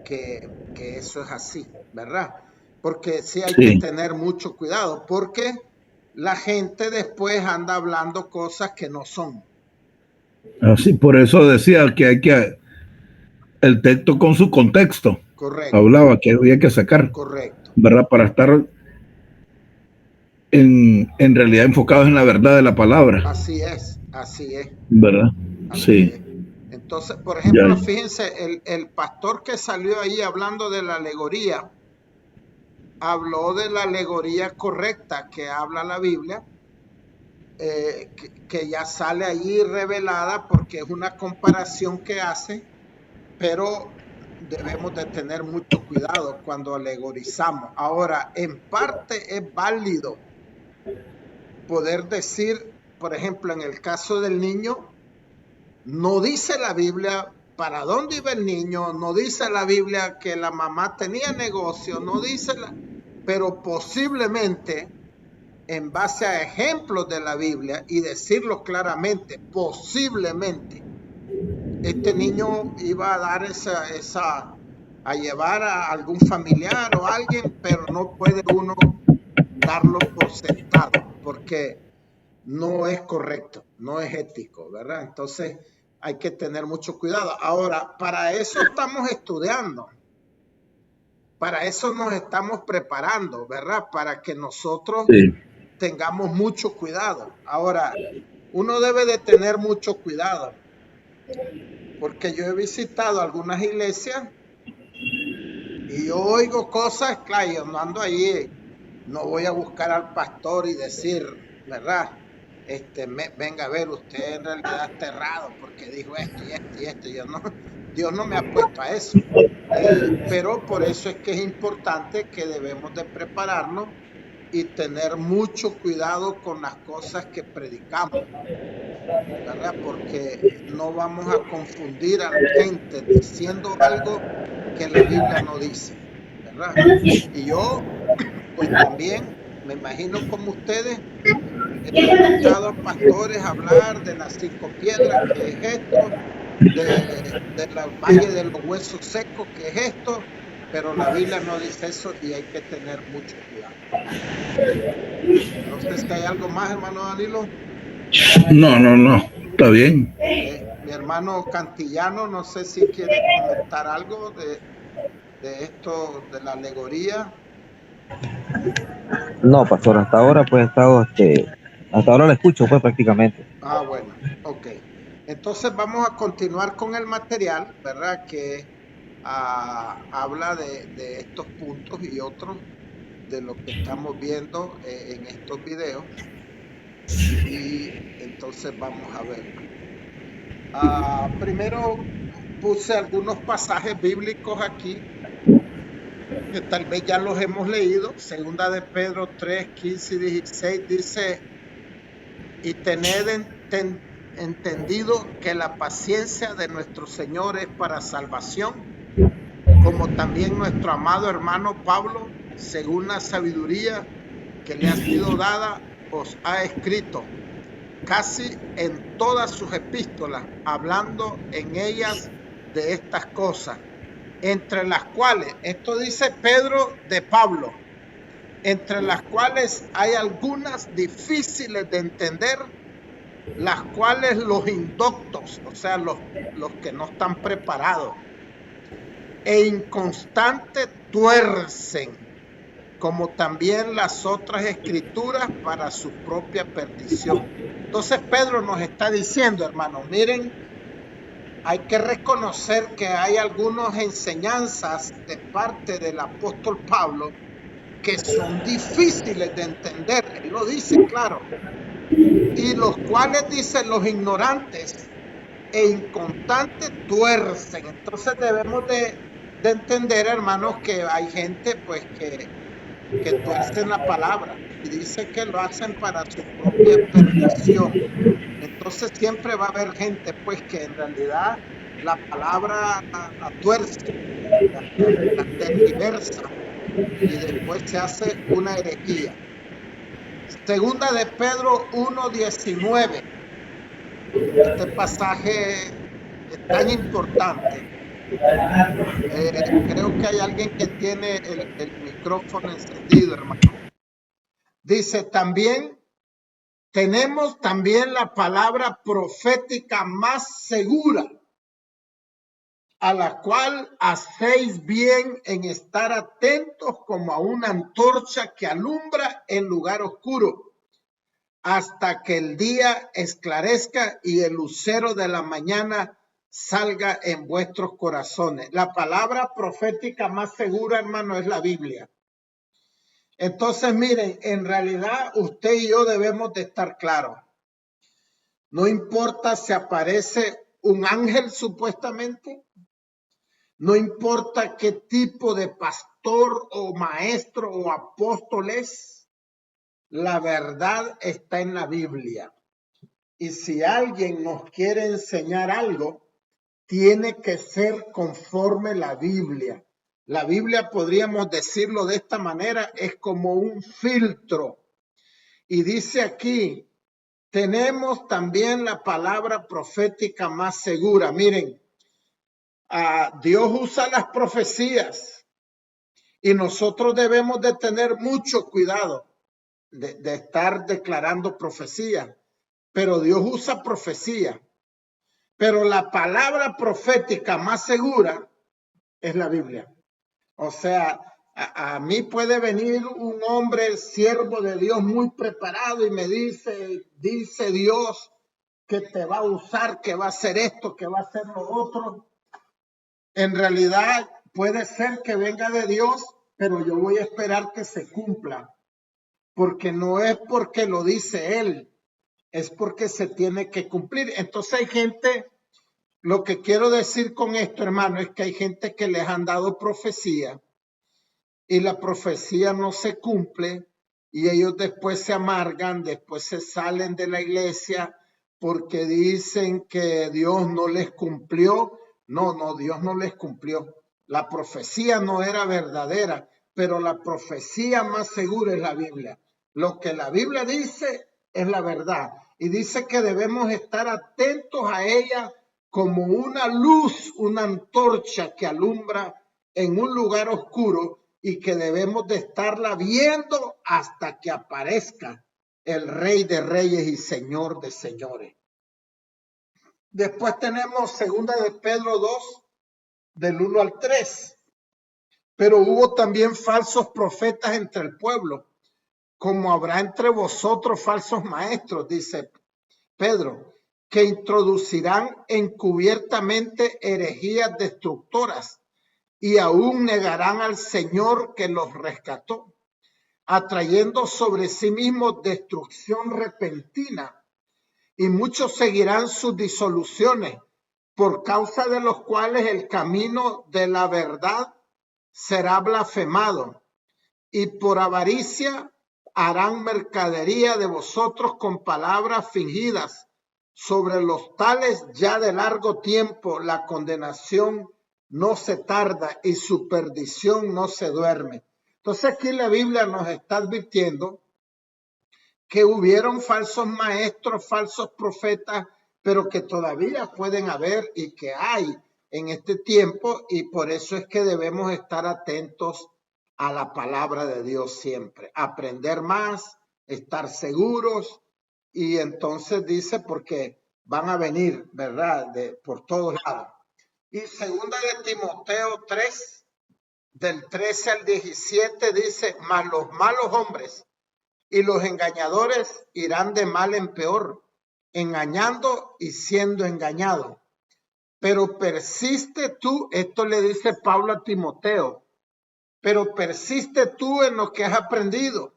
que eso es así, ¿verdad? Porque sí hay que tener mucho cuidado, porque la gente después anda hablando cosas que no son. Así, por eso decía que hay que el texto con su contexto. Correcto. Hablaba que había que sacar. Correcto. ¿Verdad? Para estar en realidad enfocados en la verdad de la palabra. Así es, así es. ¿Verdad? Así sí. Es. Entonces, por ejemplo, Ya. fíjense, el pastor que salió ahí hablando de la alegoría, habló de la alegoría correcta que habla la Biblia, que ya sale ahí revelada porque es una comparación que hace, pero debemos de tener mucho cuidado cuando alegorizamos. Ahora, en parte es válido poder decir, por ejemplo, en el caso del niño, no dice la Biblia para dónde iba el niño, no dice la Biblia que la mamá tenía negocio, no dice pero posiblemente en base a ejemplos de la Biblia y decirlo claramente, posiblemente este niño iba a dar a llevar a algún familiar o alguien, pero no puede uno darlo por sentado porque no es correcto, no es ético, ¿verdad? Entonces hay que tener mucho cuidado. Ahora, para eso estamos estudiando, para eso nos estamos preparando, ¿verdad? Para que nosotros Sí. tengamos mucho cuidado. Ahora, uno debe de tener mucho cuidado, porque yo he visitado algunas iglesias y yo oigo cosas, claro, yo no ando ahí, no voy a buscar al pastor y decir, ¿verdad? Venga a ver, usted en realidad está errado porque dijo esto y esto y esto. Dios no me ha puesto a eso. Pero por eso es que es importante que debemos de prepararnos y tener mucho cuidado con las cosas que predicamos, ¿verdad? Porque no vamos a confundir a la gente diciendo algo que la Biblia no dice, ¿verdad? Y yo, pues también, me imagino como ustedes, he escuchado a pastores hablar de las 5 piedras, que es esto, de la valle de los huesos secos, que es esto, pero la Biblia no dice eso y hay que tener mucho cuidado. No sé si hay algo más, hermano Danilo. No, está bien. Mi hermano Cantillano, no sé si quiere comentar algo de esto, de la alegoría. No, pastor, hasta ahora pues he estado, hasta ahora lo escucho pues prácticamente. Ah, bueno, ok. Entonces vamos a continuar con el material, ¿verdad? Que habla de estos puntos y otros de lo que estamos viendo en estos videos. Y entonces vamos a ver. Primero puse algunos pasajes bíblicos aquí, que tal vez ya los hemos leído. Segunda de Pedro 3, 15 y 16 dice, y tened entendido que la paciencia de nuestro Señor es para salvación, como también nuestro amado hermano Pablo, según la sabiduría que le ha sido dada, os ha escrito casi en todas sus epístolas, hablando en ellas de estas cosas, entre las cuales, esto dice Pedro de Pablo, entre las cuales hay algunas difíciles de entender, las cuales los indoctos, o sea, los que no están preparados, e inconstantes tuercen, como también las otras escrituras para su propia perdición. Entonces Pedro nos está diciendo, hermanos, miren, hay que reconocer que hay algunas enseñanzas de parte del apóstol Pablo que son difíciles de entender. Él lo dice, claro. Y los cuales, dicen, los ignorantes e inconstantes tuercen. Entonces debemos de entender, hermanos, que hay gente pues que tuercen la palabra y dice que lo hacen para su propia perdición. Entonces siempre va a haber gente pues que en realidad la palabra la tuerce, la tergiversa y después se hace una herejía. Segunda de Pedro 1:19. Este pasaje es tan importante. Creo que hay alguien que tiene el micrófono encendido, hermano. Dice, tenemos también la palabra profética más segura, a la cual hacéis bien en estar atentos como a una antorcha que alumbra en lugar oscuro, hasta que el día esclarezca y el lucero de la mañana salga en vuestros corazones. La palabra profética más segura, hermano, es la Biblia. Entonces, miren, en realidad usted y yo debemos de estar claros. No importa si aparece un ángel supuestamente, no importa qué tipo de pastor o maestro o apóstol es, la verdad está en la Biblia. Y si alguien nos quiere enseñar algo, tiene que ser conforme la Biblia. La Biblia, podríamos decirlo de esta manera, es como un filtro. Y dice aquí, tenemos también la palabra profética más segura. Miren, Dios usa las profecías y nosotros debemos de tener mucho cuidado de estar declarando profecía. Pero Dios usa profecía. Pero la palabra profética más segura es la Biblia. O sea, a mí puede venir un hombre, siervo de Dios, muy preparado y me dice Dios que te va a usar, que va a hacer esto, que va a hacer lo otro. En realidad puede ser que venga de Dios, pero yo voy a esperar que se cumpla, porque no es porque lo dice él, es porque se tiene que cumplir. Entonces hay gente, lo que quiero decir con esto, hermano, es que hay gente que les han dado profecía y la profecía no se cumple y ellos después se amargan, después se salen de la iglesia porque dicen que Dios no les cumplió. No, Dios no les cumplió. La profecía no era verdadera, pero la profecía más segura es la Biblia. Lo que la Biblia dice es la verdad y dice que debemos estar atentos a ella como una luz, una antorcha que alumbra en un lugar oscuro y que debemos de estarla viendo hasta que aparezca el Rey de Reyes y Señor de Señores. Después tenemos segunda de Pedro 2, del 1 al 3. Pero hubo también falsos profetas entre el pueblo, como habrá entre vosotros falsos maestros, dice Pedro, que introducirán encubiertamente herejías destructoras y aún negarán al Señor que los rescató, atrayendo sobre sí mismos destrucción repentina. Y muchos seguirán sus disoluciones, por causa de los cuales el camino de la verdad será blasfemado, y por avaricia harán mercadería de vosotros con palabras fingidas. Sobre los tales ya de largo tiempo la condenación no se tarda y su perdición no se duerme. Entonces aquí la Biblia nos está advirtiendo que hubieron falsos maestros, falsos profetas, pero que todavía pueden haber y que hay en este tiempo, y por eso es que debemos estar atentos a la palabra de Dios siempre, aprender más, estar seguros, y entonces dice porque van a venir, ¿verdad?, por todos lados. Y segunda de Timoteo 3, del 13 al 17 dice, mas los malos hombres y los engañadores irán de mal en peor, engañando y siendo engañados. Pero persiste tú, esto le dice Pablo a Timoteo, pero persiste tú en lo que has aprendido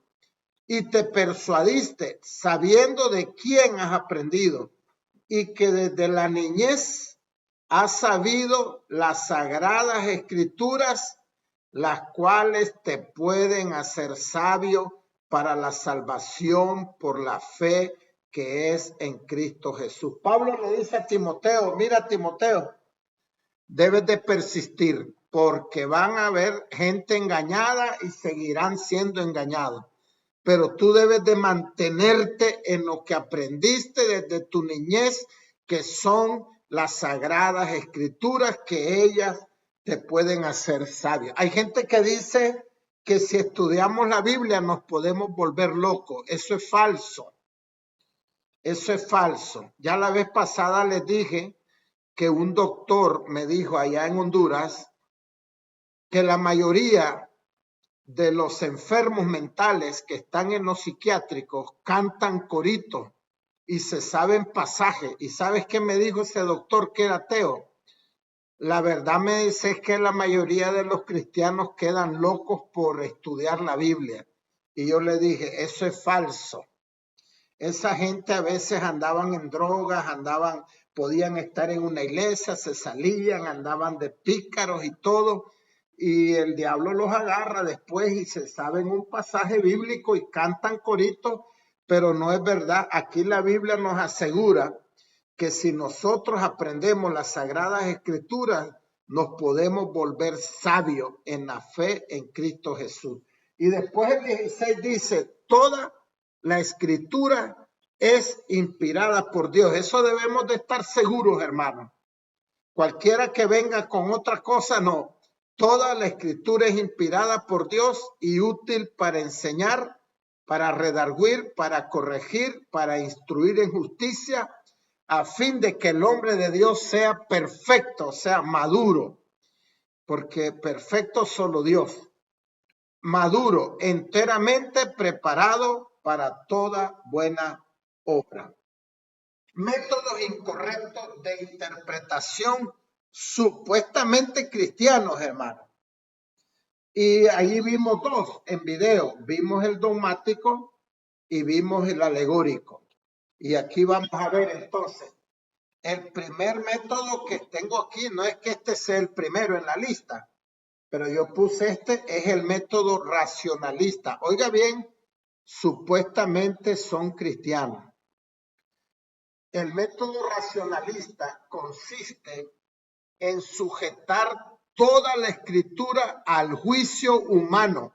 y te persuadiste, sabiendo de quién has aprendido y que desde la niñez has sabido las sagradas escrituras, las cuales te pueden hacer sabio para la salvación por la fe que es en Cristo Jesús. Pablo le dice a Timoteo, mira Timoteo, debes de persistir porque van a haber gente engañada y seguirán siendo engañados. Pero tú debes de mantenerte en lo que aprendiste desde tu niñez, que son las sagradas escrituras, que ellas te pueden hacer sabio. Hay gente que dice que si estudiamos la Biblia nos podemos volver locos. Eso es falso. Eso es falso. Ya la vez pasada les dije que un doctor me dijo allá en Honduras que la mayoría de los enfermos mentales que están en los psiquiátricos cantan coritos y se saben pasajes. ¿Y sabes qué me dijo ese doctor que era ateo? La verdad me dice es que la mayoría de los cristianos quedan locos por estudiar la Biblia. Y yo le dije, eso es falso. Esa gente a veces andaban en drogas, podían estar en una iglesia, se salían, andaban de pícaros y todo, y el diablo los agarra después y se saben un pasaje bíblico y cantan coritos, pero no es verdad. Aquí la Biblia nos asegura que si nosotros aprendemos las Sagradas Escrituras, nos podemos volver sabios en la fe en Cristo Jesús. Y después el 16 dice, toda la Escritura es inspirada por Dios. Eso debemos de estar seguros, hermanos. Cualquiera que venga con otra cosa, no. Toda la Escritura es inspirada por Dios y útil para enseñar, para redarguir, para corregir, para instruir en justicia, a fin de que el hombre de Dios sea perfecto, sea maduro, porque perfecto solo Dios, maduro, enteramente preparado para toda buena obra. Métodos incorrectos de interpretación supuestamente cristianos, hermanos. Y ahí vimos dos en video. Vimos el dogmático y vimos el alegórico. Y aquí vamos a ver entonces. El primer método que tengo aquí, no es que este sea el primero en la lista, pero yo puse es el método racionalista. Oiga bien, supuestamente son cristianos. El método racionalista consiste en sujetar toda la escritura al juicio humano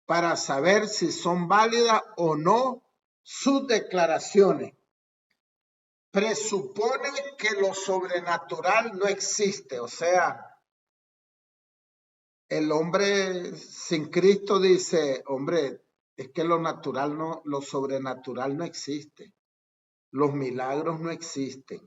para saber si son válidas o no sus declaraciones. Presupone que lo sobrenatural no existe, o sea, el hombre sin Cristo dice, hombre, es que lo sobrenatural no existe, los milagros no existen.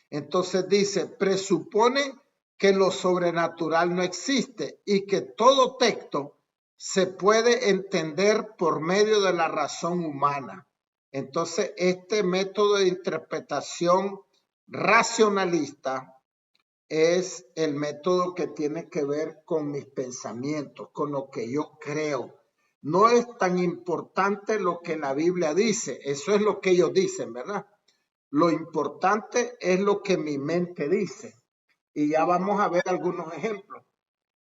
Entonces dice, presupone que lo sobrenatural no existe y que todo texto se puede entender por medio de la razón humana. Entonces, este método de interpretación racionalista es el método que tiene que ver con mis pensamientos, con lo que yo creo. No es tan importante lo que la Biblia dice, eso es lo que ellos dicen, ¿verdad? Lo importante es lo que mi mente dice. Y ya vamos a ver algunos ejemplos.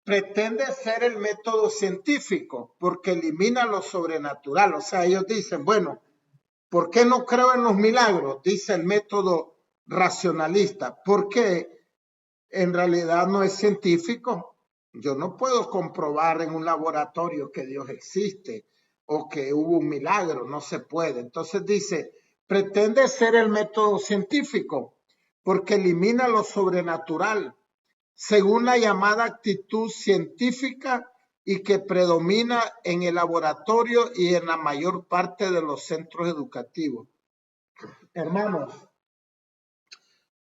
Pretende ser el método científico porque elimina lo sobrenatural. O sea, ellos dicen, bueno, ¿por qué no creo en los milagros? Dice el método racionalista. Porque en realidad no es científico. Yo no puedo comprobar en un laboratorio que Dios existe o que hubo un milagro. No se puede. Entonces dice, pretende ser el método científico porque elimina lo sobrenatural según la llamada actitud científica y que predomina en el laboratorio y en la mayor parte de los centros educativos. Hermanos,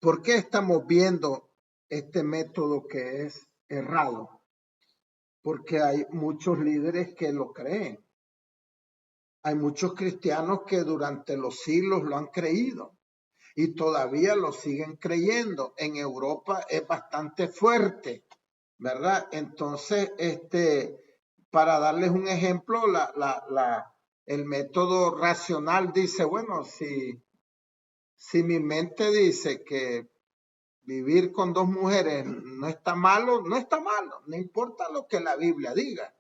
¿por qué estamos viendo este método que es errado? Porque hay muchos líderes que lo creen. Hay muchos cristianos que durante los siglos lo han creído y todavía lo siguen creyendo. En Europa es bastante fuerte, ¿verdad? Entonces, para darles un ejemplo, el método racional dice, bueno, si mi mente dice que vivir con dos mujeres no está malo, no está malo, no importa lo que la Biblia diga.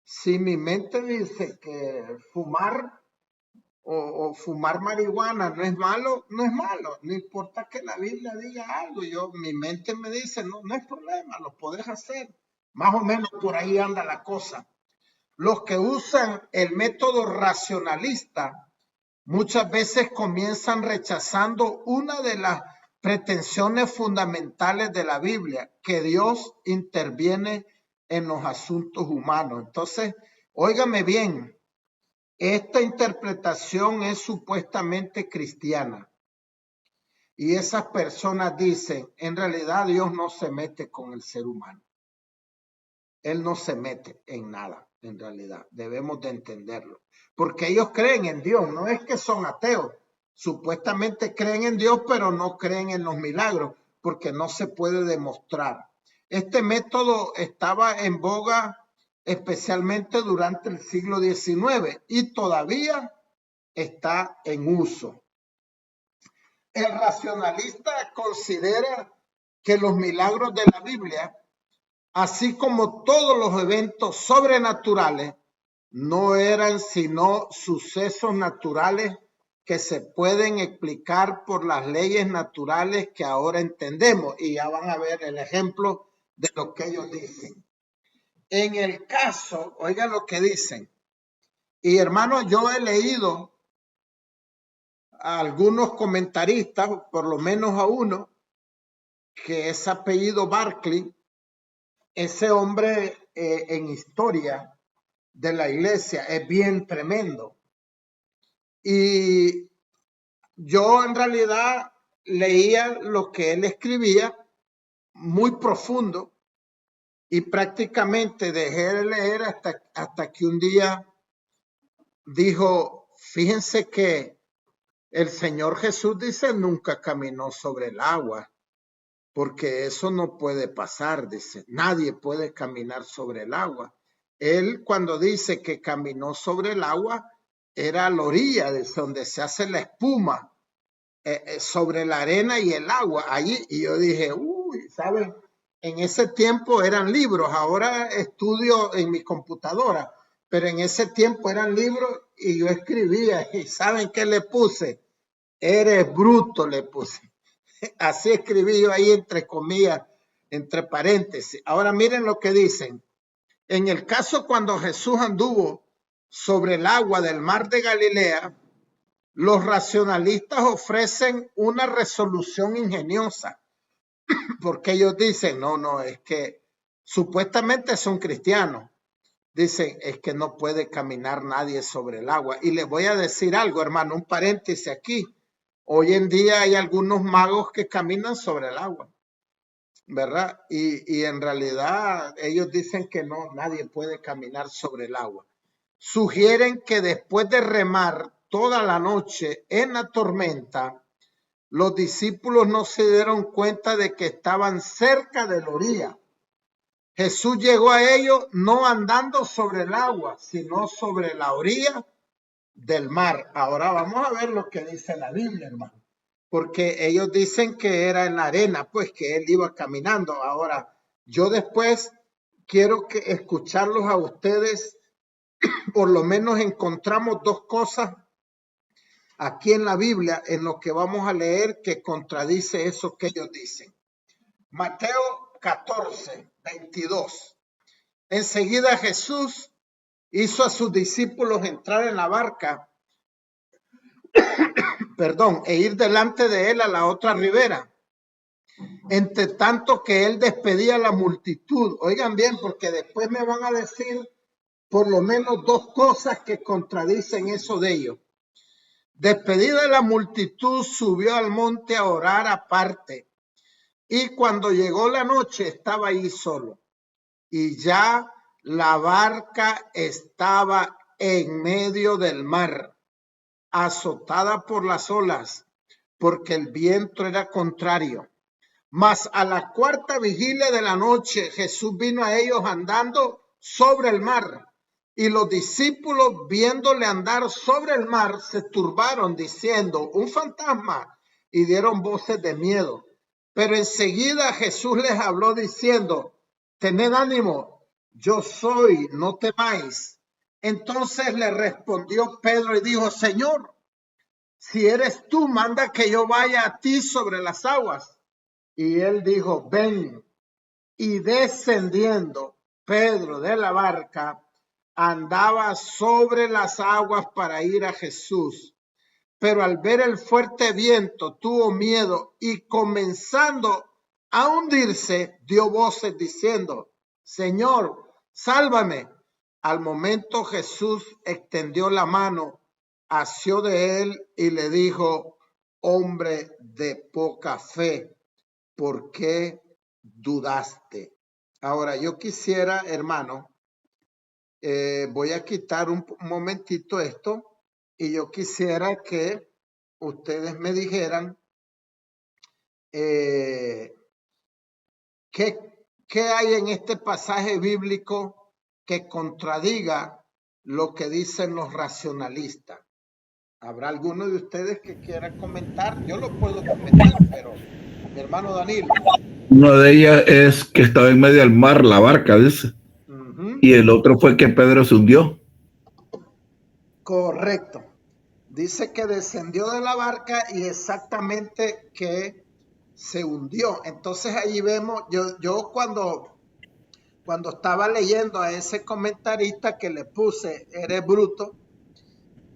Si mi mente dice que fumar o fumar marihuana no es malo, no es malo, no importa que la Biblia diga algo, mi mente me dice, no es problema, lo podés hacer, más o menos por ahí anda la cosa. Los que usan el método racionalista muchas veces comienzan rechazando una de las pretensiones fundamentales de la Biblia, que Dios interviene en los asuntos humanos. Entonces, óigame bien, esta interpretación es supuestamente cristiana y esas personas dicen, en realidad Dios no se mete con el ser humano. Él no se mete en nada, en realidad. Debemos de entenderlo. Porque ellos creen en Dios, no es que son ateos. Supuestamente creen en Dios, pero no creen en los milagros, porque no se puede demostrar. Este método estaba en boga especialmente durante el siglo XIX y todavía está en uso. El racionalista considera que los milagros de la Biblia, así como todos los eventos sobrenaturales, no eran sino sucesos naturales que se pueden explicar por las leyes naturales que ahora entendemos. Y ya van a ver el ejemplo de lo que ellos dicen. En el caso, oigan lo que dicen. Y hermanos, yo he leído a algunos comentaristas, por lo menos a uno, que es apellido Barclay. Ese hombre en historia de la iglesia es bien tremendo. Y yo en realidad leía lo que él escribía, muy profundo, y prácticamente dejé de leer hasta que un día dijo, fíjense que el Señor Jesús dice, nunca caminó sobre el agua, porque eso no puede pasar, dice, nadie puede caminar sobre el agua. Él cuando dice que caminó sobre el agua, era a la orilla de donde se hace la espuma, sobre la arena y el agua, allí. Y yo dije, uy, ¿saben? En ese tiempo eran libros, ahora estudio en mi computadora, pero en ese tiempo eran libros y yo escribía. ¿Y saben qué le puse? Eres bruto, le puse. Así escribí yo ahí entre comillas, entre paréntesis. Ahora miren lo que dicen. En el caso cuando Jesús anduvo sobre el agua del mar de Galilea, los racionalistas ofrecen una resolución ingeniosa, porque ellos dicen, no, es que supuestamente son cristianos. Dicen, es que no puede caminar nadie sobre el agua. Y les voy a decir algo, hermano, un paréntesis aquí. Hoy en día hay algunos magos que caminan sobre el agua, ¿verdad? Y en realidad ellos dicen que no, nadie puede caminar sobre el agua. Sugieren que después de remar toda la noche en la tormenta, los discípulos no se dieron cuenta de que estaban cerca de la orilla. Jesús llegó a ellos no andando sobre el agua, sino sobre la orilla del mar. Ahora vamos a ver lo que dice la Biblia, hermano, porque ellos dicen que era en la arena, pues que él iba caminando. Ahora, yo después quiero escucharlos a ustedes. Por lo menos encontramos dos cosas aquí en la Biblia, en lo que vamos a leer, que contradice eso que ellos dicen. Mateo 14, 22. Enseguida Jesús hizo a sus discípulos entrar en la barca, e ir delante de él a la otra ribera. Entre tanto que él despedía a la multitud. Oigan bien, porque después me van a decir por lo menos dos cosas que contradicen eso de ellos. Despedida de la multitud, subió al monte a orar aparte. Y cuando llegó la noche, estaba ahí solo. Y ya la barca estaba en medio del mar, azotada por las olas, porque el viento era contrario. Mas a la cuarta vigilia de la noche, Jesús vino a ellos andando sobre el mar. Y los discípulos, viéndole andar sobre el mar, se turbaron diciendo, un fantasma, y dieron voces de miedo. Pero enseguida Jesús les habló diciendo, tened ánimo, yo soy, no temáis. Entonces le respondió Pedro y dijo, Señor, si eres tú, manda que yo vaya a ti sobre las aguas. Y él dijo, ven. Y descendiendo Pedro de la barca, andaba sobre las aguas para ir a Jesús. Pero al ver el fuerte viento, tuvo miedo y comenzando a hundirse, dio voces diciendo, Señor, sálvame. Al momento Jesús extendió la mano, asió de él y le dijo, hombre de poca fe, ¿por qué dudaste? Ahora, yo quisiera, hermano, voy a quitar un momentito esto y yo quisiera que ustedes me dijeran ¿qué hay en este pasaje bíblico que contradiga lo que dicen los racionalistas? ¿Habrá alguno de ustedes que quiera comentar? Yo lo puedo comentar, pero mi hermano Danilo. Una de ellas es que estaba en medio del mar la barca, dice. Y el otro fue que Pedro se hundió. Correcto. Dice que descendió de la barca y exactamente que se hundió. Entonces ahí vemos, yo cuando estaba leyendo a ese comentarista que le puse, eres bruto,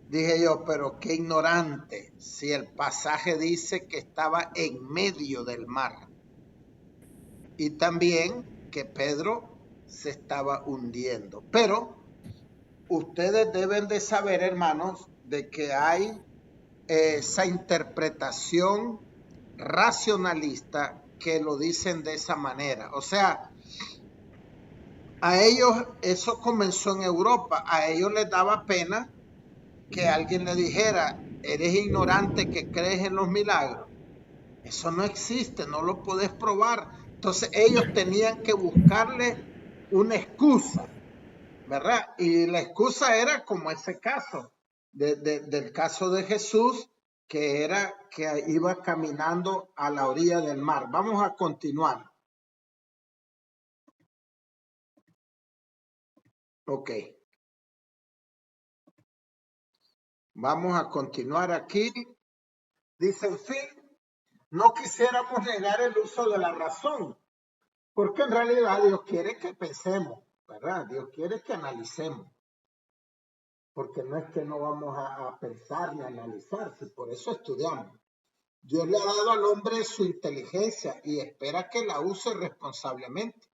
dije yo, pero qué ignorante, si el pasaje dice que estaba en medio del mar. Y también que Pedro se estaba hundiendo. Pero ustedes deben de saber, hermanos, de que hay esa interpretación racionalista que lo dicen de esa manera. O sea, a ellos eso comenzó en Europa, a ellos les daba pena que alguien le dijera, eres ignorante que crees en los milagros. Eso no existe, no lo podés probar. Entonces ellos tenían que buscarle una excusa, ¿verdad? Y la excusa era como ese caso, del caso de Jesús, que era que iba caminando a la orilla del mar. Vamos a continuar. Ok. Vamos a continuar aquí. Dice, en fin, no quisiéramos negar el uso de la razón, porque en realidad Dios quiere que pensemos, ¿verdad? Dios quiere que analicemos, porque no es que no vamos a pensar ni a analizar, si por eso estudiamos. Dios le ha dado al hombre su inteligencia y espera que la use responsablemente.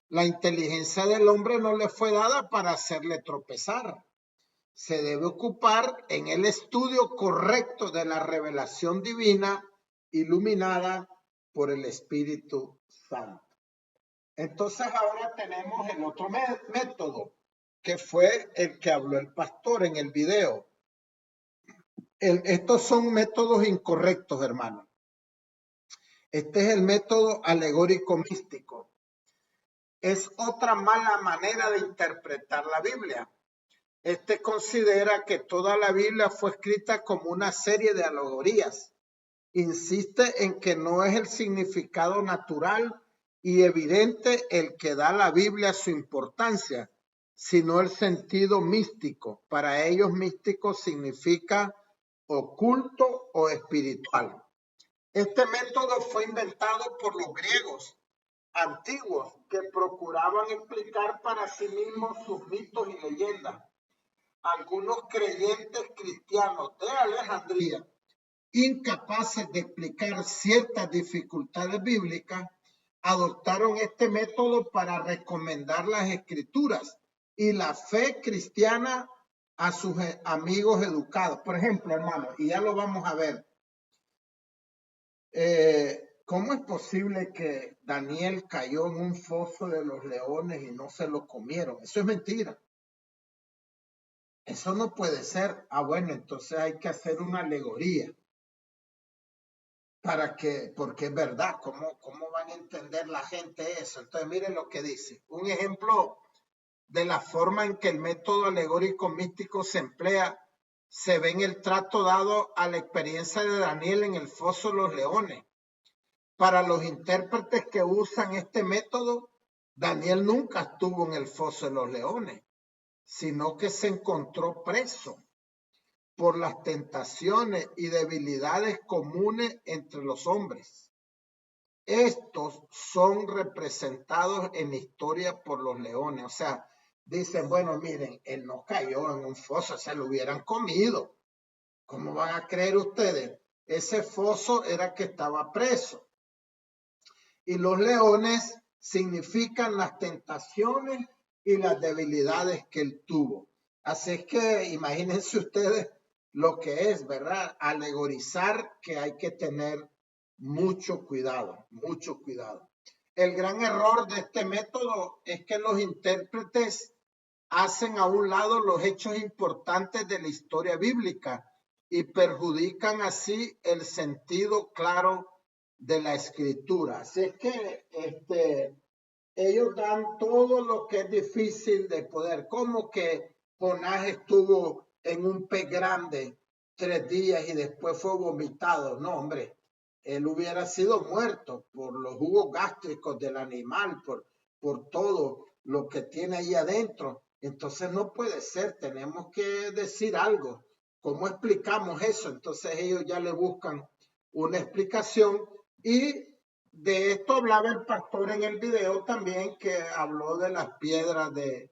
La inteligencia del hombre no le fue dada para hacerle tropezar. Se debe ocupar en el estudio correcto de la revelación divina iluminada por el Espíritu Santo. Entonces ahora tenemos el otro método, que fue el que habló el pastor en el video. Estos son métodos incorrectos, hermano. Este es el método alegórico místico. Es otra mala manera de interpretar la Biblia. Este considera que toda la Biblia fue escrita como una serie de alegorías. Insiste en que no es el significado natural y evidente el que da a la Biblia su importancia, sino el sentido místico. Para ellos místico significa oculto o espiritual. Este método fue inventado por los griegos antiguos que procuraban explicar para sí mismos sus mitos y leyendas. Algunos creyentes cristianos de Alejandría, incapaces de explicar ciertas dificultades bíblicas, adoptaron este método para recomendar las escrituras y la fe cristiana a sus amigos educados. Por ejemplo, hermano, y ya lo vamos a ver, ¿cómo es posible que Daniel cayó en un foso de los leones y no se lo comieron? Eso es mentira. Eso no puede ser. Ah, bueno, entonces hay que hacer una alegoría. Porque es verdad, ¿cómo van a entender la gente eso? Entonces miren lo que dice. Un ejemplo de la forma en que el método alegórico místico se emplea se ve en el trato dado a la experiencia de Daniel en el foso de los leones. Para los intérpretes que usan este método, Daniel nunca estuvo en el foso de los leones, sino que se encontró preso por las tentaciones y debilidades comunes entre los hombres. Estos son representados en la historia por los leones. O sea, dicen, bueno, miren, él no cayó en un foso, se lo hubieran comido. ¿Cómo van a creer ustedes? Ese foso era que estaba preso. Y los leones significan las tentaciones y las debilidades que él tuvo. Así es que imagínense ustedes lo que es, ¿verdad? Alegorizar, que hay que tener mucho cuidado, mucho cuidado. El gran error de este método es que los intérpretes hacen a un lado los hechos importantes de la historia bíblica y perjudican así el sentido claro de la escritura. Así es que ellos dan todo lo que es difícil de poder, como que Jonás estuvo en un pez grande 3 días y después fue vomitado. No, hombre, él hubiera sido muerto por los jugos gástricos del animal, por todo lo que tiene ahí adentro. Entonces no puede ser, tenemos que decir algo. ¿Cómo explicamos eso? Entonces ellos ya le buscan una explicación y de esto hablaba el pastor en el video también, que habló de las piedras de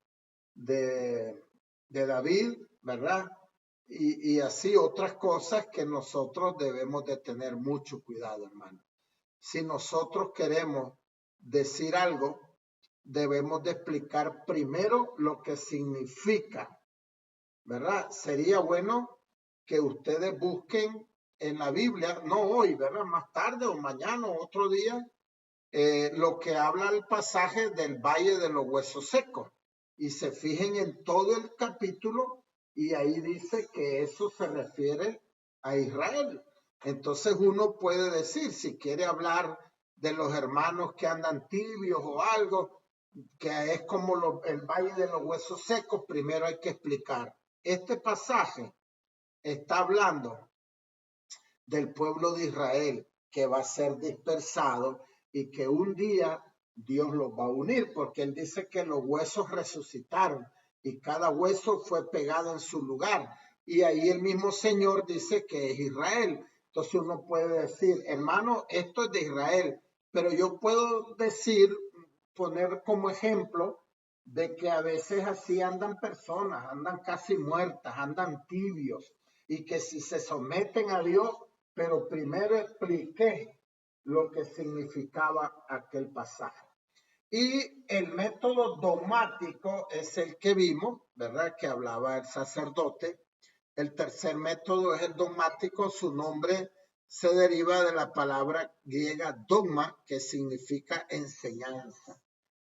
David, ¿verdad? Y así otras cosas que nosotros debemos de tener mucho cuidado, hermano. Si nosotros queremos decir algo, debemos de explicar primero lo que significa, ¿verdad? Sería bueno que ustedes busquen en la Biblia, no hoy, ¿verdad? Más tarde o mañana o otro día, lo que habla el pasaje del Valle de los Huesos Secos. Y se fijen en todo el capítulo y ahí dice que eso se refiere a Israel. Entonces uno puede decir, si quiere hablar de los hermanos que andan tibios o algo, que es como el Valle de los Huesos Secos, primero hay que explicar. Este pasaje está hablando del pueblo de Israel que va a ser dispersado y que un día Dios los va a unir, porque él dice que los huesos resucitaron y cada hueso fue pegado en su lugar. Y ahí el mismo Señor dice que es Israel. Entonces uno puede decir, hermano, esto es de Israel, pero yo puedo decir, poner como ejemplo de que a veces así andan personas, andan casi muertas, andan tibios, y que si se someten a Dios, pero primero expliqué lo que significaba aquel pasaje. Y el método dogmático es el que vimos, ¿verdad? Que hablaba el sacerdote. El tercer método es el dogmático, su nombre se deriva de la palabra griega dogma, que significa enseñanza.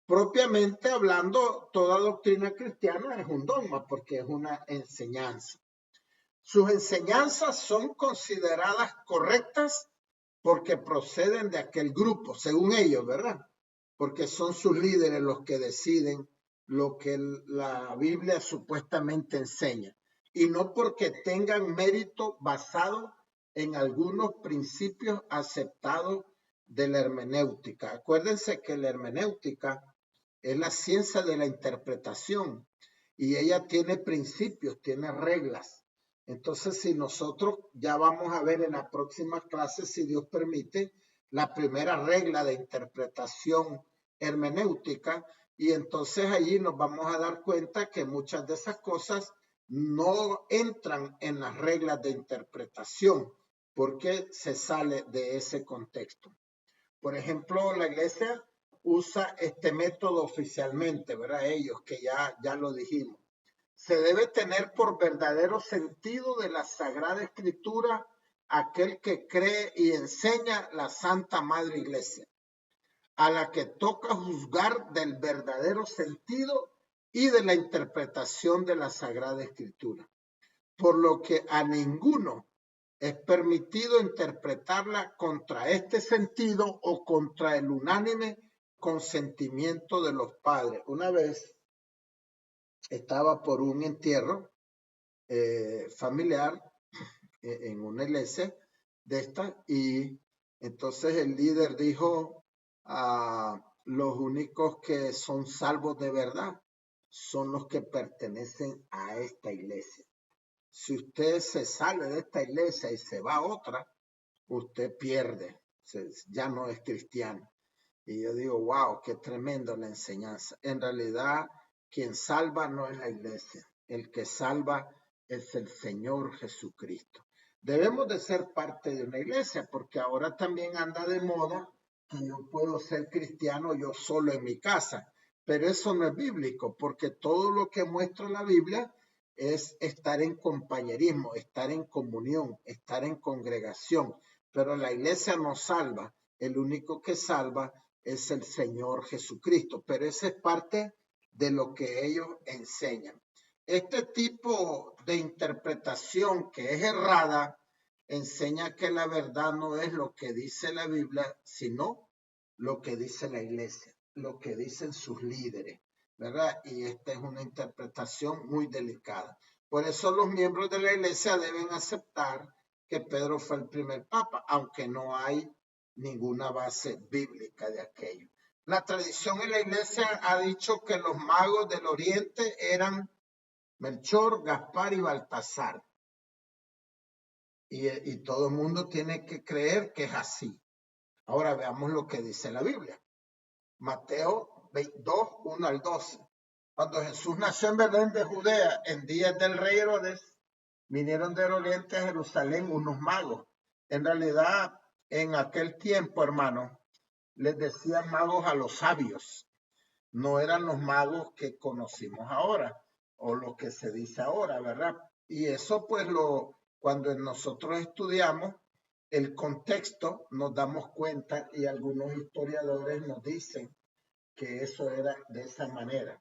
Propiamente hablando, toda doctrina cristiana es un dogma porque es una enseñanza. Sus enseñanzas son consideradas correctas porque proceden de aquel grupo, según ellos, ¿verdad? Porque son sus líderes los que deciden lo que la Biblia supuestamente enseña, y no porque tengan mérito basado en algunos principios aceptados de la hermenéutica. Acuérdense que la hermenéutica es la ciencia de la interpretación y ella tiene principios, tiene reglas. Entonces, si nosotros ya vamos a ver en la próxima clase, si Dios permite, la primera regla de interpretación hermenéutica, y entonces allí nos vamos a dar cuenta que muchas de esas cosas no entran en las reglas de interpretación porque se sale de ese contexto. Por ejemplo, la iglesia usa este método oficialmente, ¿verdad? Ellos que ya lo dijimos. Se debe tener por verdadero sentido de la Sagrada Escritura aquel que cree y enseña la Santa Madre Iglesia, a la que toca juzgar del verdadero sentido y de la interpretación de la Sagrada Escritura, por lo que a ninguno es permitido interpretarla contra este sentido o contra el unánime consentimiento de los padres. Una vez estaba por un entierro familiar en una iglesia de esta, y entonces el líder dijo, los únicos que son salvos de verdad son los que pertenecen a esta iglesia. Si usted se sale de esta iglesia y se va a otra, usted pierde, ya no es cristiano. Y yo digo, wow, qué tremendo la enseñanza. En realidad, quien salva no es la iglesia, el que salva es el Señor Jesucristo. Debemos de ser parte de una iglesia, porque ahora también anda de moda que yo puedo ser cristiano yo solo en mi casa, pero eso no es bíblico, porque todo lo que muestra la Biblia es estar en compañerismo, estar en comunión, estar en congregación, pero la iglesia no salva, el único que salva es el Señor Jesucristo, pero esa es parte de lo que ellos enseñan. Este tipo de interpretación que es errada enseña que la verdad no es lo que dice la Biblia, sino lo que dice la iglesia, lo que dicen sus líderes, ¿verdad? Y esta es una interpretación muy delicada. Por eso los miembros de la iglesia deben aceptar que Pedro fue el primer papa, aunque no hay ninguna base bíblica de aquello. La tradición en la iglesia ha dicho que los magos del oriente eran Melchor, Gaspar y Baltasar. Y todo el mundo tiene que creer que es así. Ahora veamos lo que dice la Biblia. Mateo 2, 1 al 12. Cuando Jesús nació en Belén de Judea, en días del rey Herodes, vinieron del oriente a Jerusalén unos magos. En realidad, en aquel tiempo, hermano, les decían magos a los sabios. No eran los magos que conocimos ahora, o lo que se dice ahora, ¿verdad? Y eso pues cuando nosotros estudiamos el contexto nos damos cuenta y algunos historiadores nos dicen que eso era de esa manera.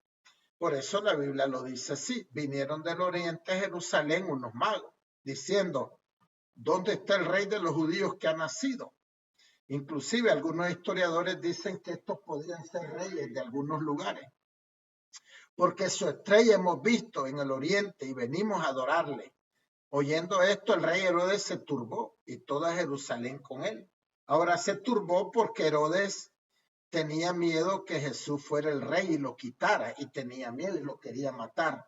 Por eso la Biblia lo dice así, vinieron del oriente a Jerusalén unos magos, diciendo, ¿dónde está el rey de los judíos que ha nacido? Inclusive algunos historiadores dicen que estos podían ser reyes de algunos lugares, porque su estrella hemos visto en el oriente y venimos a adorarle. Oyendo esto, el rey Herodes se turbó y toda Jerusalén con él. Ahora se turbó porque Herodes tenía miedo que Jesús fuera el rey y lo quitara, y tenía miedo y lo quería matar.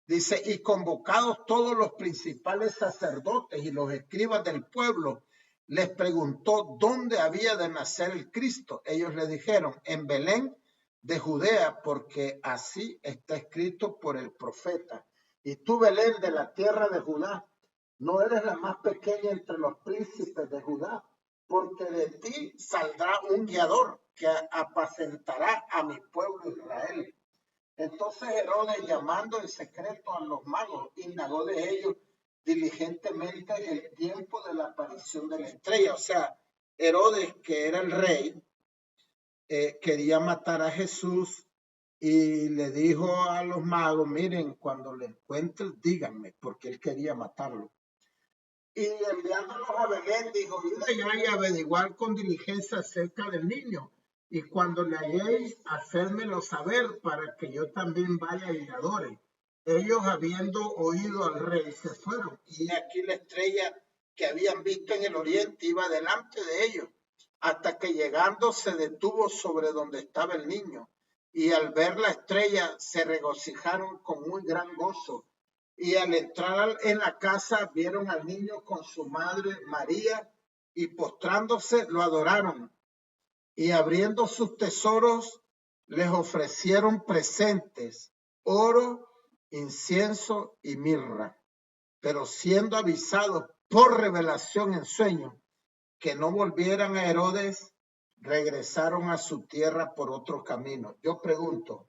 Dice, y convocados todos los principales sacerdotes y los escribas del pueblo, les preguntó dónde había de nacer el Cristo. Ellos le dijeron, en Belén de Judea, porque así está escrito por el profeta. Y tú, Belén, de la tierra de Judá, no eres la más pequeña entre los príncipes de Judá, porque de ti saldrá un guiador que apacentará a mi pueblo Israel. Entonces Herodes, llamando en secreto a los magos, indagó de ellos diligentemente el tiempo de la aparición de la estrella. O sea, Herodes, que era el rey, quería matar a Jesús y le dijo a los magos, miren, cuando le encuentren, díganme, porque él quería matarlo. Y enviándolos a Belén, dijo, id allá y averiguar con diligencia acerca del niño. Y cuando le halléis, hacérmelo saber para que yo también vaya y adore. Ellos, habiendo oído al rey, se fueron. Y aquí la estrella que habían visto en el oriente iba delante de ellos, hasta que llegando se detuvo sobre donde estaba el niño. Y al ver la estrella se regocijaron con muy gran gozo. Y al entrar en la casa vieron al niño con su madre María y postrándose lo adoraron. Y abriendo sus tesoros les ofrecieron presentes, oro, incienso y mirra. Pero siendo avisados por revelación en sueño que no volvieran a Herodes, regresaron a su tierra por otro camino. Yo pregunto,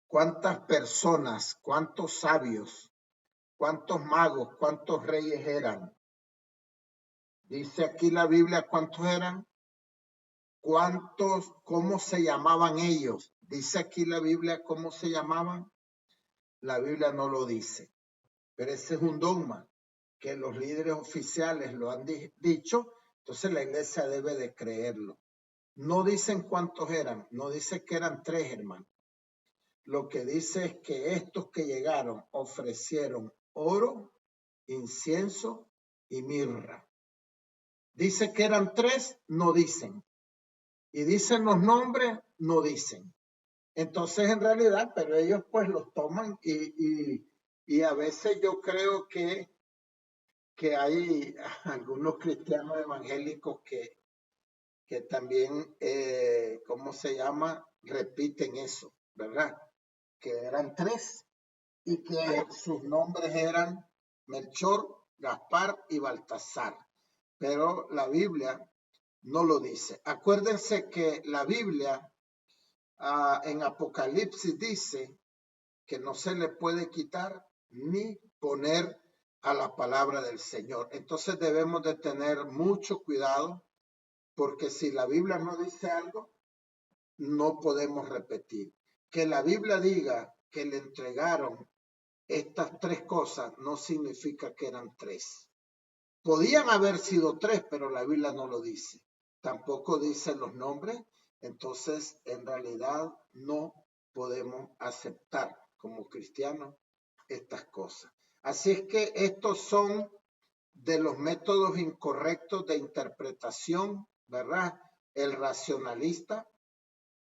¿cuántas personas, cuántos sabios, cuántos magos, cuántos reyes eran? Dice aquí la Biblia cuántos eran. ¿Cuántos, cómo se llamaban ellos? Dice aquí la Biblia cómo se llamaban. La Biblia no lo dice, pero ese es un dogma que los líderes oficiales lo han dicho, entonces la iglesia debe de creerlo. No dicen cuántos eran, no dice que eran 3, hermano. Lo que dice es que estos que llegaron ofrecieron oro, incienso y mirra. Dice que eran 3, no dicen. Y dicen los nombres, no dicen. Entonces en realidad, pero ellos pues los toman y a veces yo creo que hay algunos cristianos evangélicos que también, ¿cómo se llama? Repiten eso, ¿verdad? Que eran 3 y que sus nombres eran Melchor, Gaspar y Baltasar. Pero la Biblia no lo dice. Acuérdense que la Biblia en Apocalipsis dice que no se le puede quitar ni poner a la palabra del Señor. Entonces debemos de tener mucho cuidado porque si la Biblia no dice algo, no podemos repetir. Que la Biblia diga que le entregaron estas tres cosas no significa que eran tres. Podían haber sido tres, pero la Biblia no lo dice. Tampoco dice los nombres, entonces en realidad no podemos aceptar como cristianos estas cosas. Así es que estos son de los métodos incorrectos de interpretación, ¿verdad? El racionalista,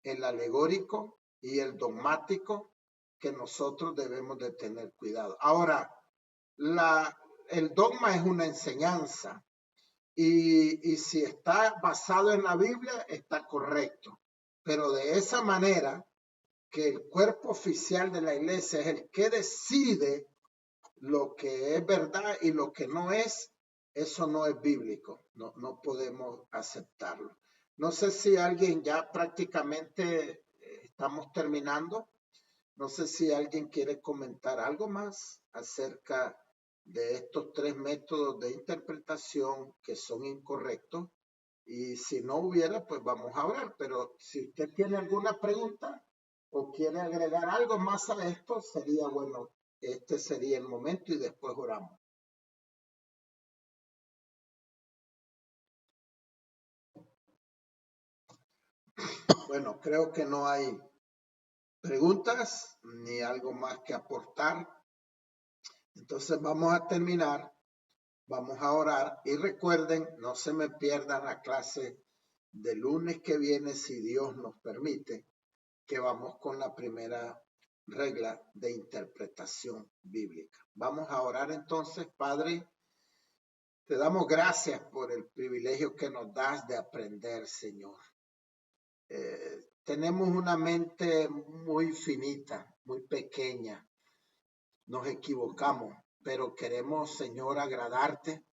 el alegórico y el dogmático, que nosotros debemos de tener cuidado. Ahora, el dogma es una enseñanza y si está basado en la Biblia, está correcto. Pero de esa manera que el cuerpo oficial de la iglesia es el que decide lo que es verdad y lo que no es, eso no es bíblico. No podemos aceptarlo. No sé si alguien ya prácticamente estamos terminando. No sé si alguien quiere comentar algo más acerca de estos tres métodos de interpretación que son incorrectos. Y si no hubiera, pues vamos a orar. Pero si usted tiene alguna pregunta o quiere agregar algo más a esto, sería bueno. Este sería el momento y después oramos. Bueno, creo que no hay preguntas ni algo más que aportar. Entonces vamos a terminar, vamos a orar y recuerden, no se me pierdan la clase de lunes que viene, si Dios nos permite, que vamos con la primera regla de interpretación bíblica. Vamos a orar entonces, Padre. Te damos gracias por el privilegio que nos das de aprender, Señor. Tenemos una mente muy finita, muy pequeña. Nos equivocamos, pero queremos, Señor, agradarte.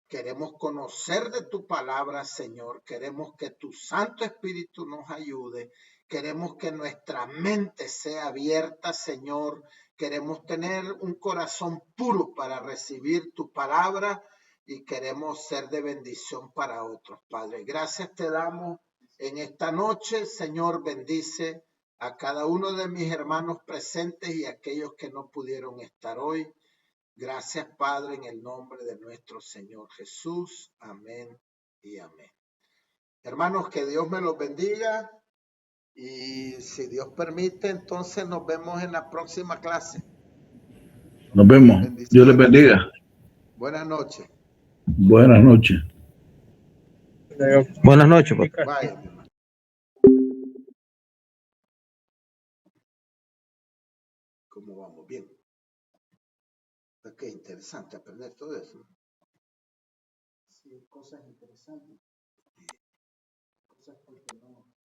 Queremos conocer de tu palabra, Señor. Queremos que tu Santo Espíritu nos ayude. Queremos que nuestra mente sea abierta, Señor. Queremos tener un corazón puro para recibir tu palabra y queremos ser de bendición para otros, Padre. Gracias te damos en esta noche. Señor, bendice a cada uno de mis hermanos presentes y a aquellos que no pudieron estar hoy. Gracias, Padre, en el nombre de nuestro Señor Jesús. Amén y amén. Hermanos, que Dios me los bendiga y si Dios permite, entonces nos vemos en la próxima clase. Nos vemos. Dios les bendiga. Buenas noches. Buenas noches. Buenas noches. Bye. ¿Cómo vamos? Bien. Qué interesante aprender todo eso. Sí, cosas interesantes. Cosas porque no.